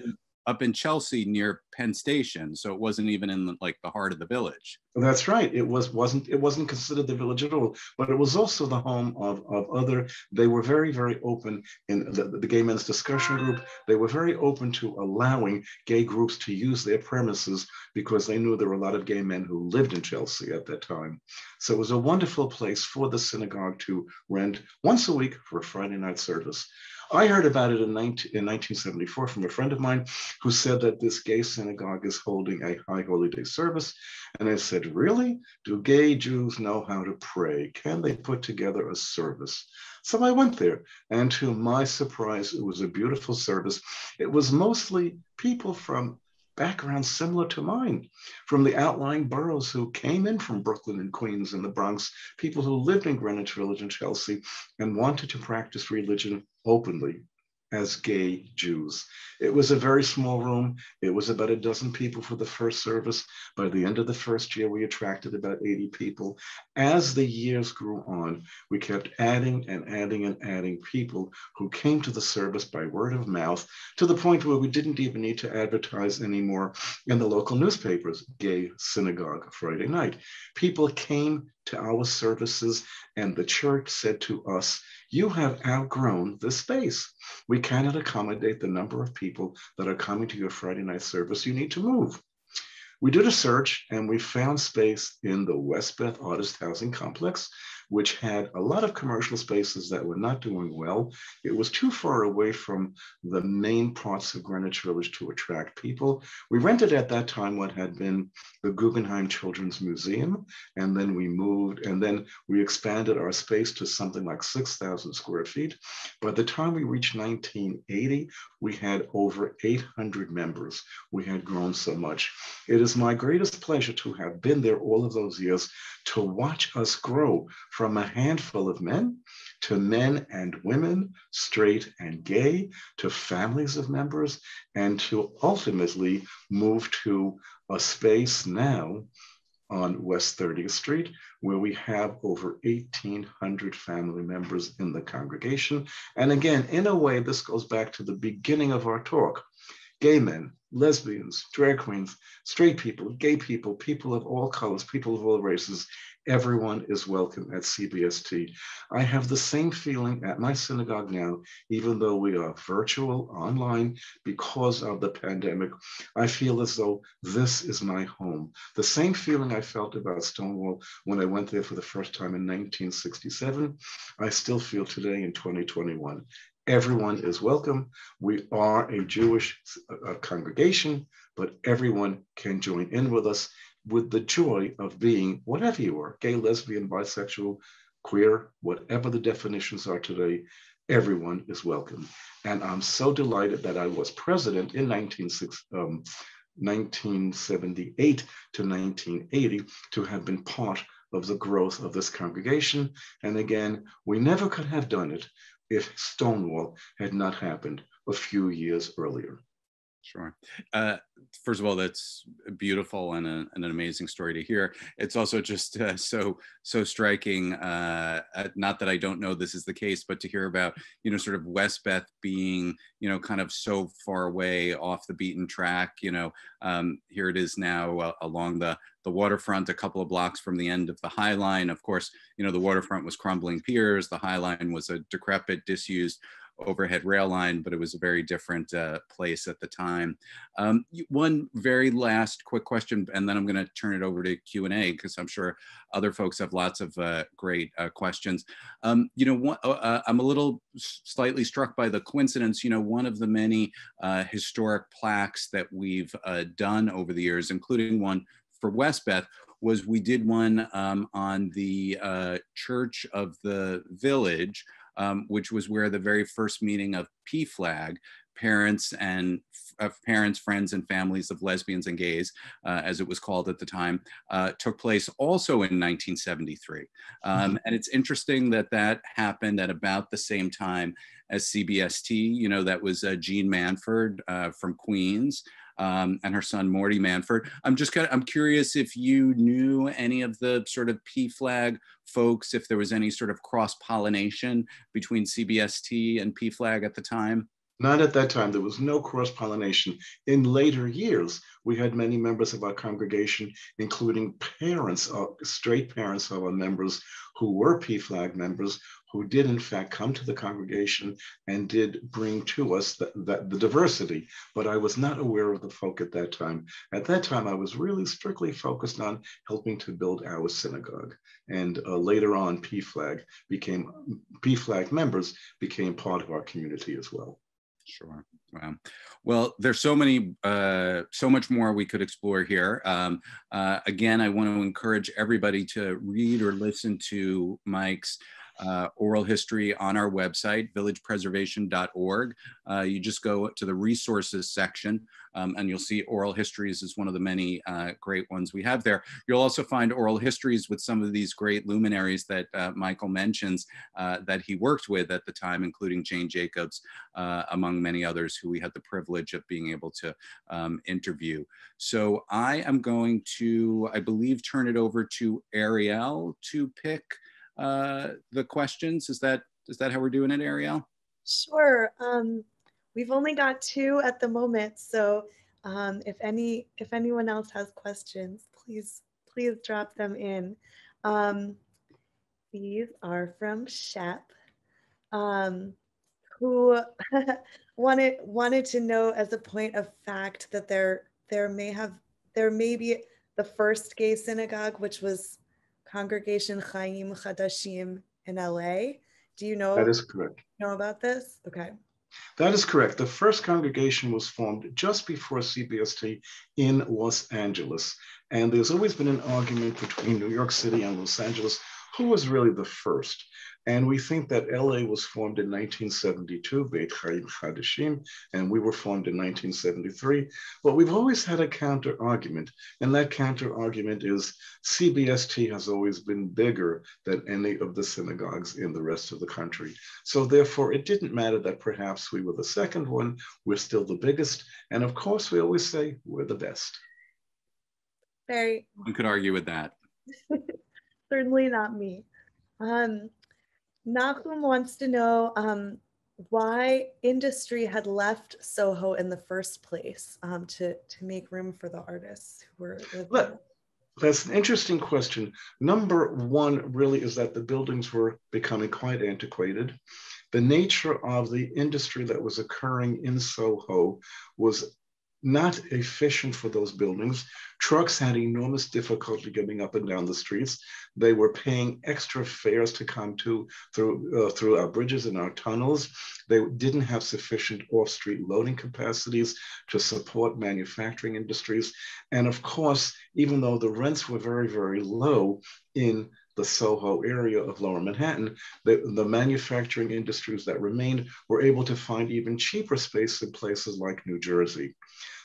Up in Chelsea near Penn Station, so it wasn't even in like the heart of the village. That's right. It wasn't considered the village at all, but it was also the home of other. They were very, very open in the gay men's discussion group. They were very open to allowing gay groups to use their premises because they knew there were a lot of gay men who lived in Chelsea at that time. So it was a wonderful place for the synagogue to rent once a week for a Friday night service. I heard about it in 1974 from a friend of mine who said that this gay synagogue is holding a high holy day service. And I said, really? Do gay Jews know how to pray? Can they put together a service? So I went there, and to my surprise, it was a beautiful service. It was mostly people from backgrounds similar to mine, from the outlying boroughs who came in from Brooklyn and Queens and the Bronx, people who lived in Greenwich Village and Chelsea and wanted to practice religion openly as gay Jews. It was a very small room. It was about a dozen people for the first service. By the end of the first year, we attracted about 80 people. As the years grew on, we kept adding and adding and adding people who came to the service by word of mouth to the point where we didn't even need to advertise anymore in the local newspapers, Gay Synagogue Friday night. People came to our services and the church said to us, you have outgrown this space. We cannot accommodate the number of people that are coming to your Friday night service. You need to move. We did a search and we found space in the Westbeth Artist Housing Complex, which had a lot of commercial spaces that were not doing well. It was too far away from the main parts of Greenwich Village to attract people. We rented at that time what had been the Guggenheim Children's Museum, and then we moved, and then we expanded our space to something like 6,000 square feet. By the time we reached 1980, we had over 800 members. We had grown so much. It is my greatest pleasure to have been there all of those years to watch us grow from a handful of men to men and women, straight and gay, to families of members, and to ultimately move to a space now on West 30th Street, where we have over 1,800 family members in the congregation. And again, in a way, this goes back to the beginning of our talk. Gay men, lesbians, drag queens, straight people, gay people, people of all colors, people of all races, everyone is welcome at CBST. I have the same feeling at my synagogue now, even though we are virtual, online, because of the pandemic. I feel as though this is my home. The same feeling I felt about Stonewall when I went there for the first time in 1967, I still feel today in 2021. Everyone is welcome. We are a Jewish congregation, but everyone can join in with us with the joy of being whatever you are, gay, lesbian, bisexual, queer, whatever the definitions are today, everyone is welcome. And I'm so delighted that I was president in 1978 to 1980 to have been part of the growth of this congregation. And again, we never could have done it if Stonewall had not happened a few years earlier. Sure. First of all, that's beautiful and an amazing story to hear. It's also just so striking. Not that I don't know this is the case, but to hear about sort of Westbeth being kind of so far away off the beaten track. Here it is now along the waterfront, a couple of blocks from the end of the High Line. Of course, the waterfront was crumbling piers. The High Line was a decrepit, disused overhead rail line, but it was a very different place at the time. One very last quick question, and then I'm going to turn it over to Q&A because I'm sure other folks have lots of great questions. I'm a little slightly struck by the coincidence. One of the many historic plaques that we've done over the years, including one for Westbeth, was we did one on the Church of the Village, which was where the very first meeting of PFLAG, parents, friends, and families of lesbians and gays, as it was called at the time, took place also in 1973. And it's interesting that that happened at about the same time as CBST. That was Jean Manford from Queens. And her son Morty Manford. I'm curious if you knew any of the sort of PFLAG folks, if there was any sort of cross-pollination between CBST and PFLAG at the time. Not at that time. There was no cross-pollination. In later years, we had many members of our congregation, including parents, straight parents of our members who were PFLAG members, who did in fact come to the congregation and did bring to us the diversity. But I was not aware of the folk at that time. At that time, I was really strictly focused on helping to build our synagogue. And later on, PFLAG members became part of our community as well. Sure. Wow. Well, there's so much more we could explore here. Again, I want to encourage everybody to read or listen to Mike's oral history on our website, villagepreservation.org. You just go to the resources section and you'll see oral histories is one of the many great ones we have there. You'll also find oral histories with some of these great luminaries that Michael mentions that he worked with at the time, including Jane Jacobs, among many others who we had the privilege of being able to interview. So I am going to, I believe, turn it over to Ariel to pick the questions. Is that how we're doing it, Ariel? Sure. We've only got 2 at the moment, so if anyone else has questions, please drop them in. These are from Shep, who wanted to know, as a point of fact, that there there may be the first gay synagogue, which was Congregation Chaim Chadashim in LA. Do you know? That is correct. Know about this? Okay. That is correct. The first congregation was formed just before CBST in Los Angeles. And there's always been an argument between New York City and Los Angeles, who was really the first. And we think that LA was formed in 1972, Beit Chaim Chadashim, and we were formed in 1973. But we've always had a counter argument, and that counter argument is CBST has always been bigger than any of the synagogues in the rest of the country. So therefore, it didn't matter that perhaps we were the second one, we're still the biggest. And of course, we always say we're the best. Very. One could argue with that. Certainly not me. Nachum wants to know why industry had left SoHo in the first place to make room for the artists who were living. That's an interesting question. Number one really is that the buildings were becoming quite antiquated. The nature of the industry that was occurring in SoHo was not efficient for those buildings. Trucks had enormous difficulty getting up and down the streets. They were paying extra fares to come through our bridges and our tunnels. They didn't have sufficient off-street loading capacities to support manufacturing industries. And of course, even though the rents were very, very low in the SoHo area of Lower Manhattan, the manufacturing industries that remained were able to find even cheaper space in places like New Jersey.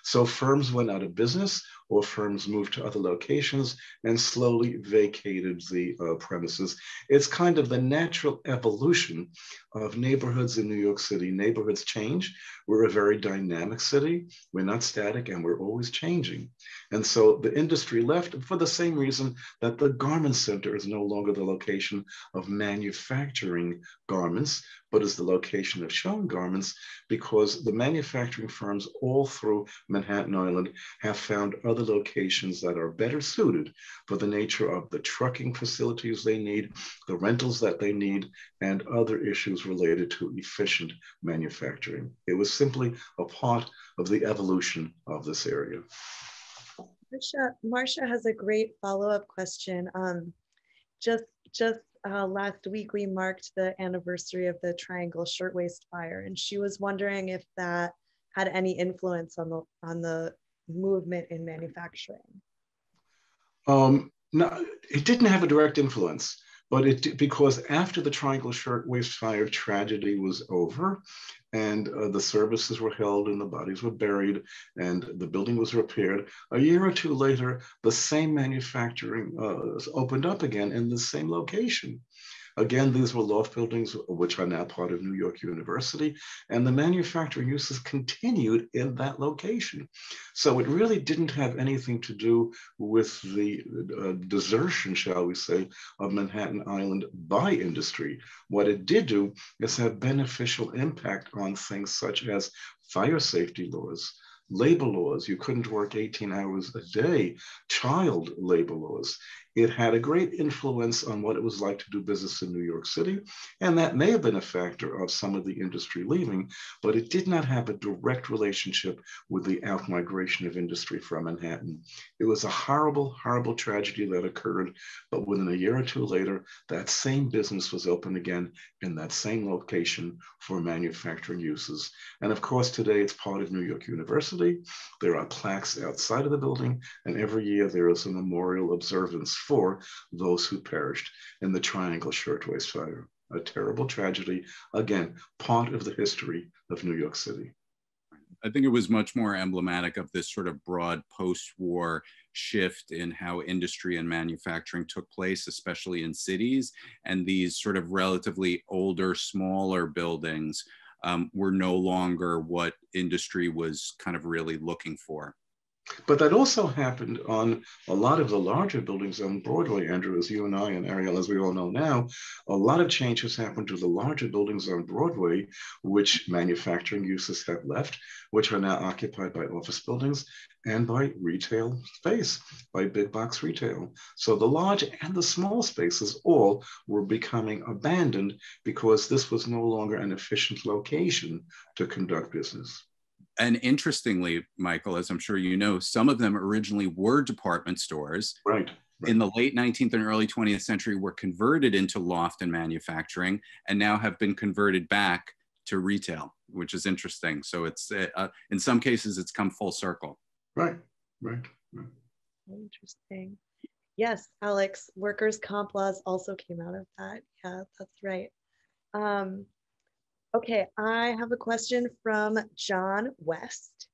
So firms went out of business, or firms moved to other locations and slowly vacated the premises. It's kind of the natural evolution of neighborhoods in New York City. Neighborhoods change. We're a very dynamic city. We're not static, and we're always changing. And so the industry left for the same reason that the garment center is no longer the location of manufacturing garments, but is the location of showing garments, because the manufacturing firms all through Manhattan Island have found other locations that are better suited for the nature of the trucking facilities they need, the rentals that they need, and other issues related to efficient manufacturing. It was simply a part of the evolution of this area. Marcia has a great follow-up question. Just last week, we marked the anniversary of the Triangle Shirtwaist Fire, and she was wondering if that had any influence on the movement in manufacturing. No, it didn't have a direct influence, but because after the Triangle Shirtwaist Fire tragedy was over, and the services were held and the bodies were buried and the building was repaired, a year or two later, the same manufacturing opened up again in the same location. Again, these were loft buildings, which are now part of New York University, and the manufacturing uses continued in that location. So it really didn't have anything to do with the desertion, shall we say, of Manhattan Island by industry. What it did do is have beneficial impact on things such as fire safety laws, labor laws. You couldn't work 18 hours a day, child labor laws. It had a great influence on what it was like to do business in New York City, and that may have been a factor of some of the industry leaving, but it did not have a direct relationship with the outmigration of industry from Manhattan. It was a horrible, horrible tragedy that occurred, but within a year or two later, that same business was open again in that same location for manufacturing uses. And of course, today it's part of New York University. There are plaques outside of the building, and every year there is a memorial observance for those who perished in the Triangle Shirtwaist Fire. A terrible tragedy, again, part of the history of New York City. I think it was much more emblematic of this sort of broad post-war shift in how industry and manufacturing took place, especially in cities, and these sort of relatively older, smaller buildings were no longer what industry was kind of really looking for. But that also happened on a lot of the larger buildings on Broadway, Andrew, as you and I and Ariel, as we all know now. A lot of changes happened to the larger buildings on Broadway, which manufacturing uses have left, which are now occupied by office buildings and by retail space, by big box retail. So the large and the small spaces all were becoming abandoned because this was no longer an efficient location to conduct business. And interestingly, Michael, as I'm sure you know, some of them originally were department stores. Right. In the late 19th and early 20th century were converted into loft and manufacturing, and now have been converted back to retail, which is interesting. So it's, in some cases, it's come full circle. Right, right. Interesting. Yes, Alex, workers' comp laws also came out of that. Yeah, that's right. Okay, I have a question from John West.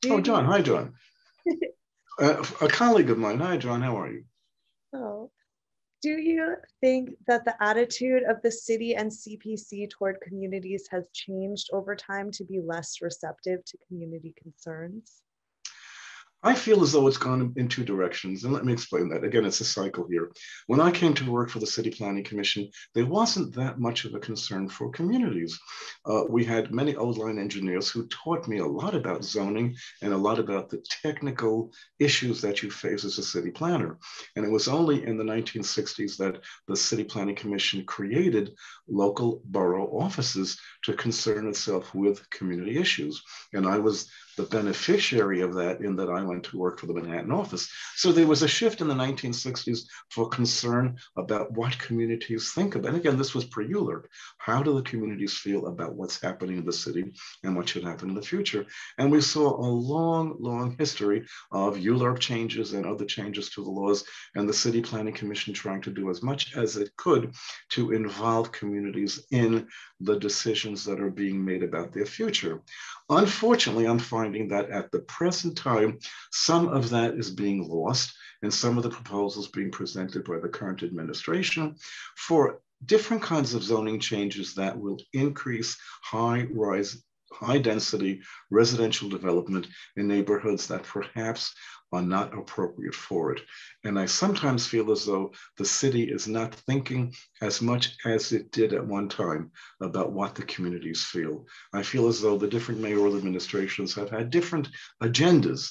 John, hi, John. A colleague of mine. Hi, John, how are you? Oh, do you think that the attitude of the City and Cpc toward communities has changed over time to be less receptive to community concerns? I feel as though it's gone in two directions, and let me explain that. Again, it's a cycle here. When I came to work for the City Planning Commission, there wasn't that much of a concern for communities. We had many old-line engineers who taught me a lot about zoning and a lot about the technical issues that you face as a city planner. And it was only in the 1960s that the City Planning Commission created local borough offices to concern itself with community issues. And I was the beneficiary of that in that I went to work for the Manhattan office. So there was a shift in the 1960s for concern about what communities think about. And again, this was pre-ULURP. How do the communities feel about what's happening in the city and what should happen in the future? And we saw a long, long history of ULURP changes and other changes to the laws, and the City Planning Commission trying to do as much as it could to involve communities in the decisions that are being made about their future. Unfortunately, I'm finding that at the present time, some of that is being lost, and some of the proposals being presented by the current administration for different kinds of zoning changes that will increase high density residential development in neighborhoods that perhaps are not appropriate for it. And I sometimes feel as though the city is not thinking as much as it did at one time about what the communities feel. I feel as though the different mayoral administrations have had different agendas,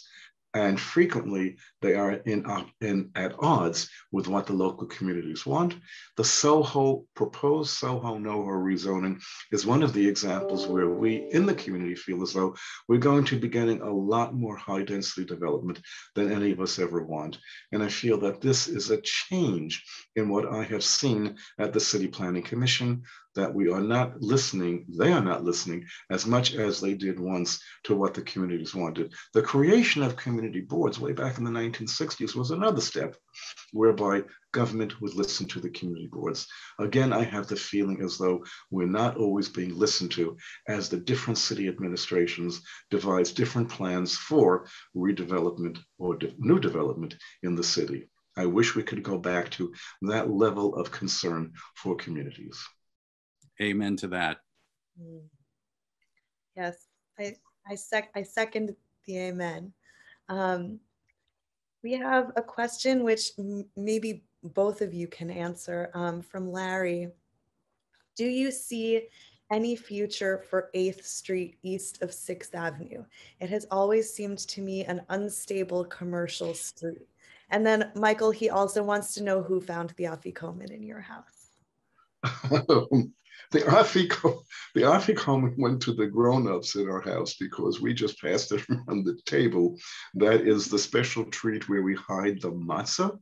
and frequently they are at odds with what the local communities want. The proposed SoHo NoHo rezoning is one of the examples where we in the community feel as though we're going to be getting a lot more high density development than any of us ever want. And I feel that this is a change in what I have seen at the City Planning Commission, that we are not listening, they are not listening as much as they did once to what the communities wanted. The creation of community boards way back in the 1960s was another step whereby government would listen to the community boards. Again, I have the feeling as though we're not always being listened to as the different city administrations devise different plans for redevelopment or new development in the city. I wish we could go back to that level of concern for communities. Amen to that. Yes, I second the amen. We have a question which maybe both of you can answer from Larry. Do you see any future for 8th Street east of 6th Avenue? It has always seemed to me an unstable commercial street. And then Michael, he also wants to know who found the afikoman in your house. The afikoman went to the grown-ups in our house because we just passed it around the table. That is the special treat where we hide the matzah.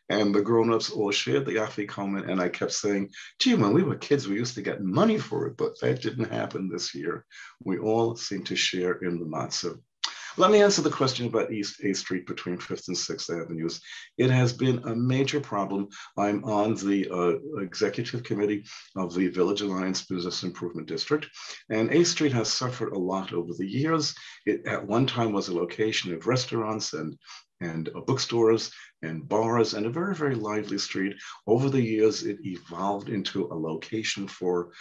And the grown-ups all shared the afikoman. And I kept saying, gee, when we were kids, we used to get money for it, but that didn't happen this year. We all seem to share in the matzah. Let me answer the question about East 8th Street between 5th and 6th Avenues. It has been a major problem. I'm on the executive committee of the Village Alliance Business Improvement District, and 8th Street has suffered a lot over the years. It at one time was a location of restaurants and bookstores and bars and a very, very lively street. Over the years, it evolved into a location for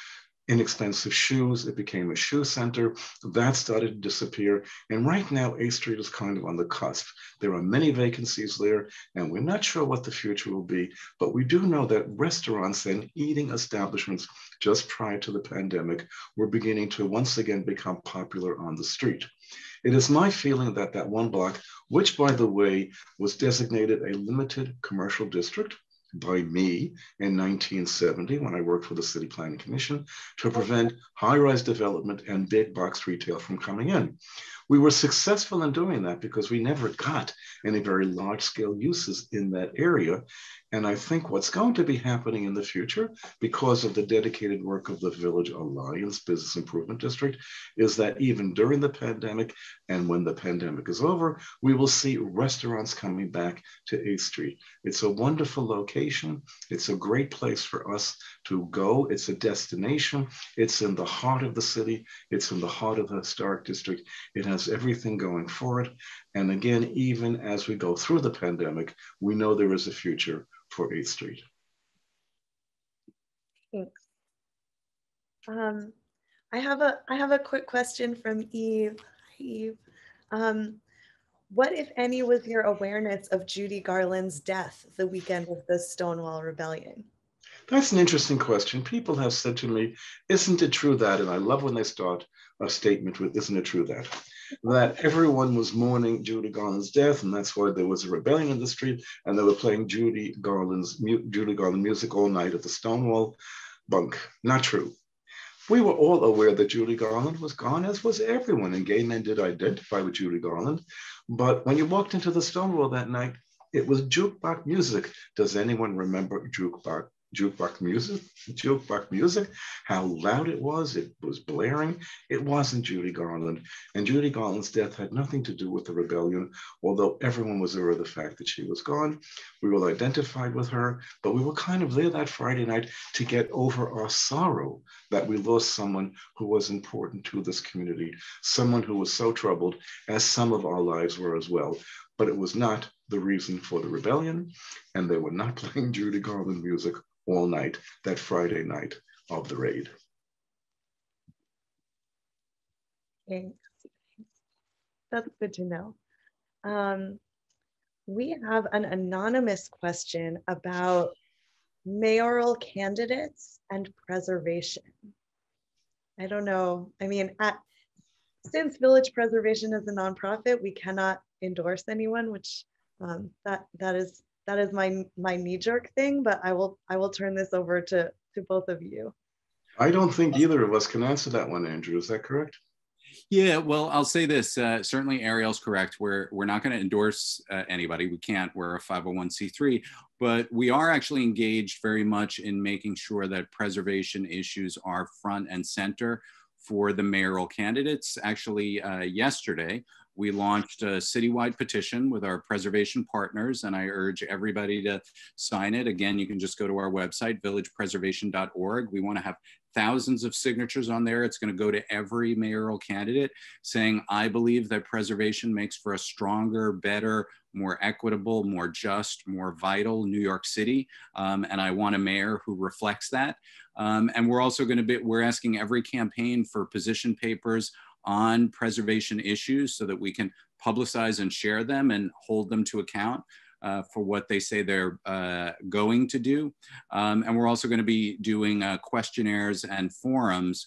inexpensive shoes. It became a shoe center. That started to disappear. And right now, 8th Street is kind of on the cusp. There are many vacancies there, and we're not sure what the future will be, but we do know that restaurants and eating establishments just prior to the pandemic were beginning to once again become popular on the street. It is my feeling that that one block, which by the way, was designated a limited commercial district by me in 1970 when I worked for the City Planning Commission to prevent high-rise development and big box retail from coming in. We were successful in doing that because we never got any very large-scale uses in that area. And I think what's going to be happening in the future, because of the dedicated work of the Village Alliance Business Improvement District, is that even during the pandemic and when the pandemic is over, we will see restaurants coming back to 8th Street. It's a wonderful location. It's a great place for us to go. It's a destination. It's in the heart of the city. It's in the heart of the historic district. It has everything going for it. And again, even as we go through the pandemic, we know there is a future for 8th Street. Thanks. I have a quick question from Eve. Hi, Eve. What, if any, was your awareness of Judy Garland's death the weekend of the Stonewall Rebellion? That's an interesting question. People have said to me, isn't it true that, and I love when they start a statement with, isn't it true that everyone was mourning Judy Garland's death, and that's why there was a rebellion in the street, and they were playing Judy Garland music all night at the Stonewall bunk. Not true. We were all aware that Judy Garland was gone, as was everyone, and gay men did identify with Judy Garland. But when you walked into the Stonewall that night, it was jukebox music. Does anyone remember jukebox music? How loud it was blaring. It wasn't Judy Garland. And Judy Garland's death had nothing to do with the rebellion, although everyone was aware of the fact that she was gone. We all identified with her, but we were kind of there that Friday night to get over our sorrow that we lost someone who was important to this community, someone who was so troubled, as some of our lives were as well. But it was not the reason for the rebellion, and they were not playing Judy Garland music all night, that Friday night of the raid. Thanks. That's good to know. We have an anonymous question about mayoral candidates and preservation. I don't know. I mean, since Village Preservation is a nonprofit, we cannot endorse anyone, which that is my knee-jerk thing, but I will turn this over to both of you. I don't think either of us can answer that one, Andrew. Is that correct? Yeah, well, I'll say this. Certainly, Ariel's correct. We're not going to endorse anybody. We can't. We're a 501c3, but we are actually engaged very much in making sure that preservation issues are front and center for the mayoral candidates. Actually, yesterday, we launched a citywide petition with our preservation partners, and I urge everybody to sign it. Again, you can just go to our website, villagepreservation.org. We want to have thousands of signatures on there. It's going to go to every mayoral candidate saying, I believe that preservation makes for a stronger, better, more equitable, more just, more vital New York City. And I want a mayor who reflects that. And we're also going to we're asking every campaign for position papers on preservation issues so that we can publicize and share them and hold them to account for what they say they're going to do. And we're also going to be doing questionnaires and forums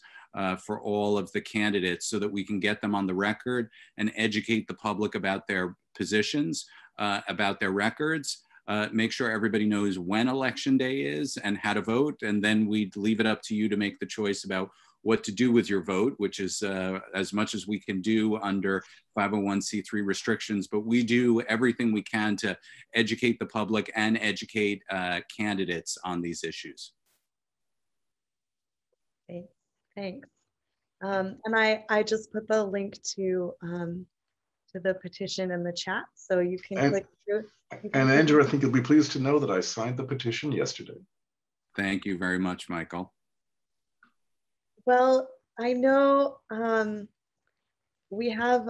for all of the candidates so that we can get them on the record and educate the public about their positions, about their records, make sure everybody knows when election day is and how to vote. And then we leave it up to you to make the choice about what to do with your vote, which is as much as we can do under 501c3 restrictions, but we do everything we can to educate the public and educate candidates on these issues. Thanks. And I just put the link to the petition in the chat, so you can click through. And Andrew, I think you'll be pleased to know that I signed the petition yesterday. Thank you very much, Michael. Well, I know we have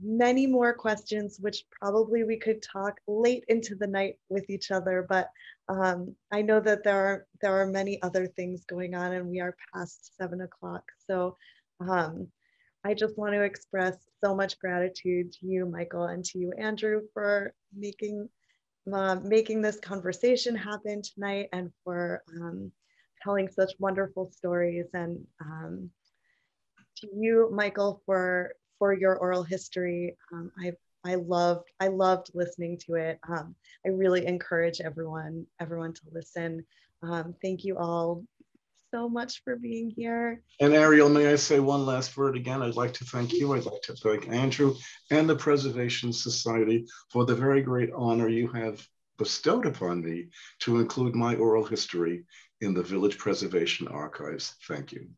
many more questions, which probably we could talk late into the night with each other, but I know that there are many other things going on and we are past 7 o'clock. So I just want to express so much gratitude to you, Michael, and to you, Andrew, for making this conversation happen tonight and for telling such wonderful stories, and to you, Michael, for your oral history. I loved listening to it. I really encourage everyone to listen. Thank you all so much for being here. And Ariel, may I say one last word again? I'd like to thank you. I'd like to thank Andrew and the Preservation Society for the very great honor you have bestowed upon me to include my oral history in the Village Preservation Archives. Thank you.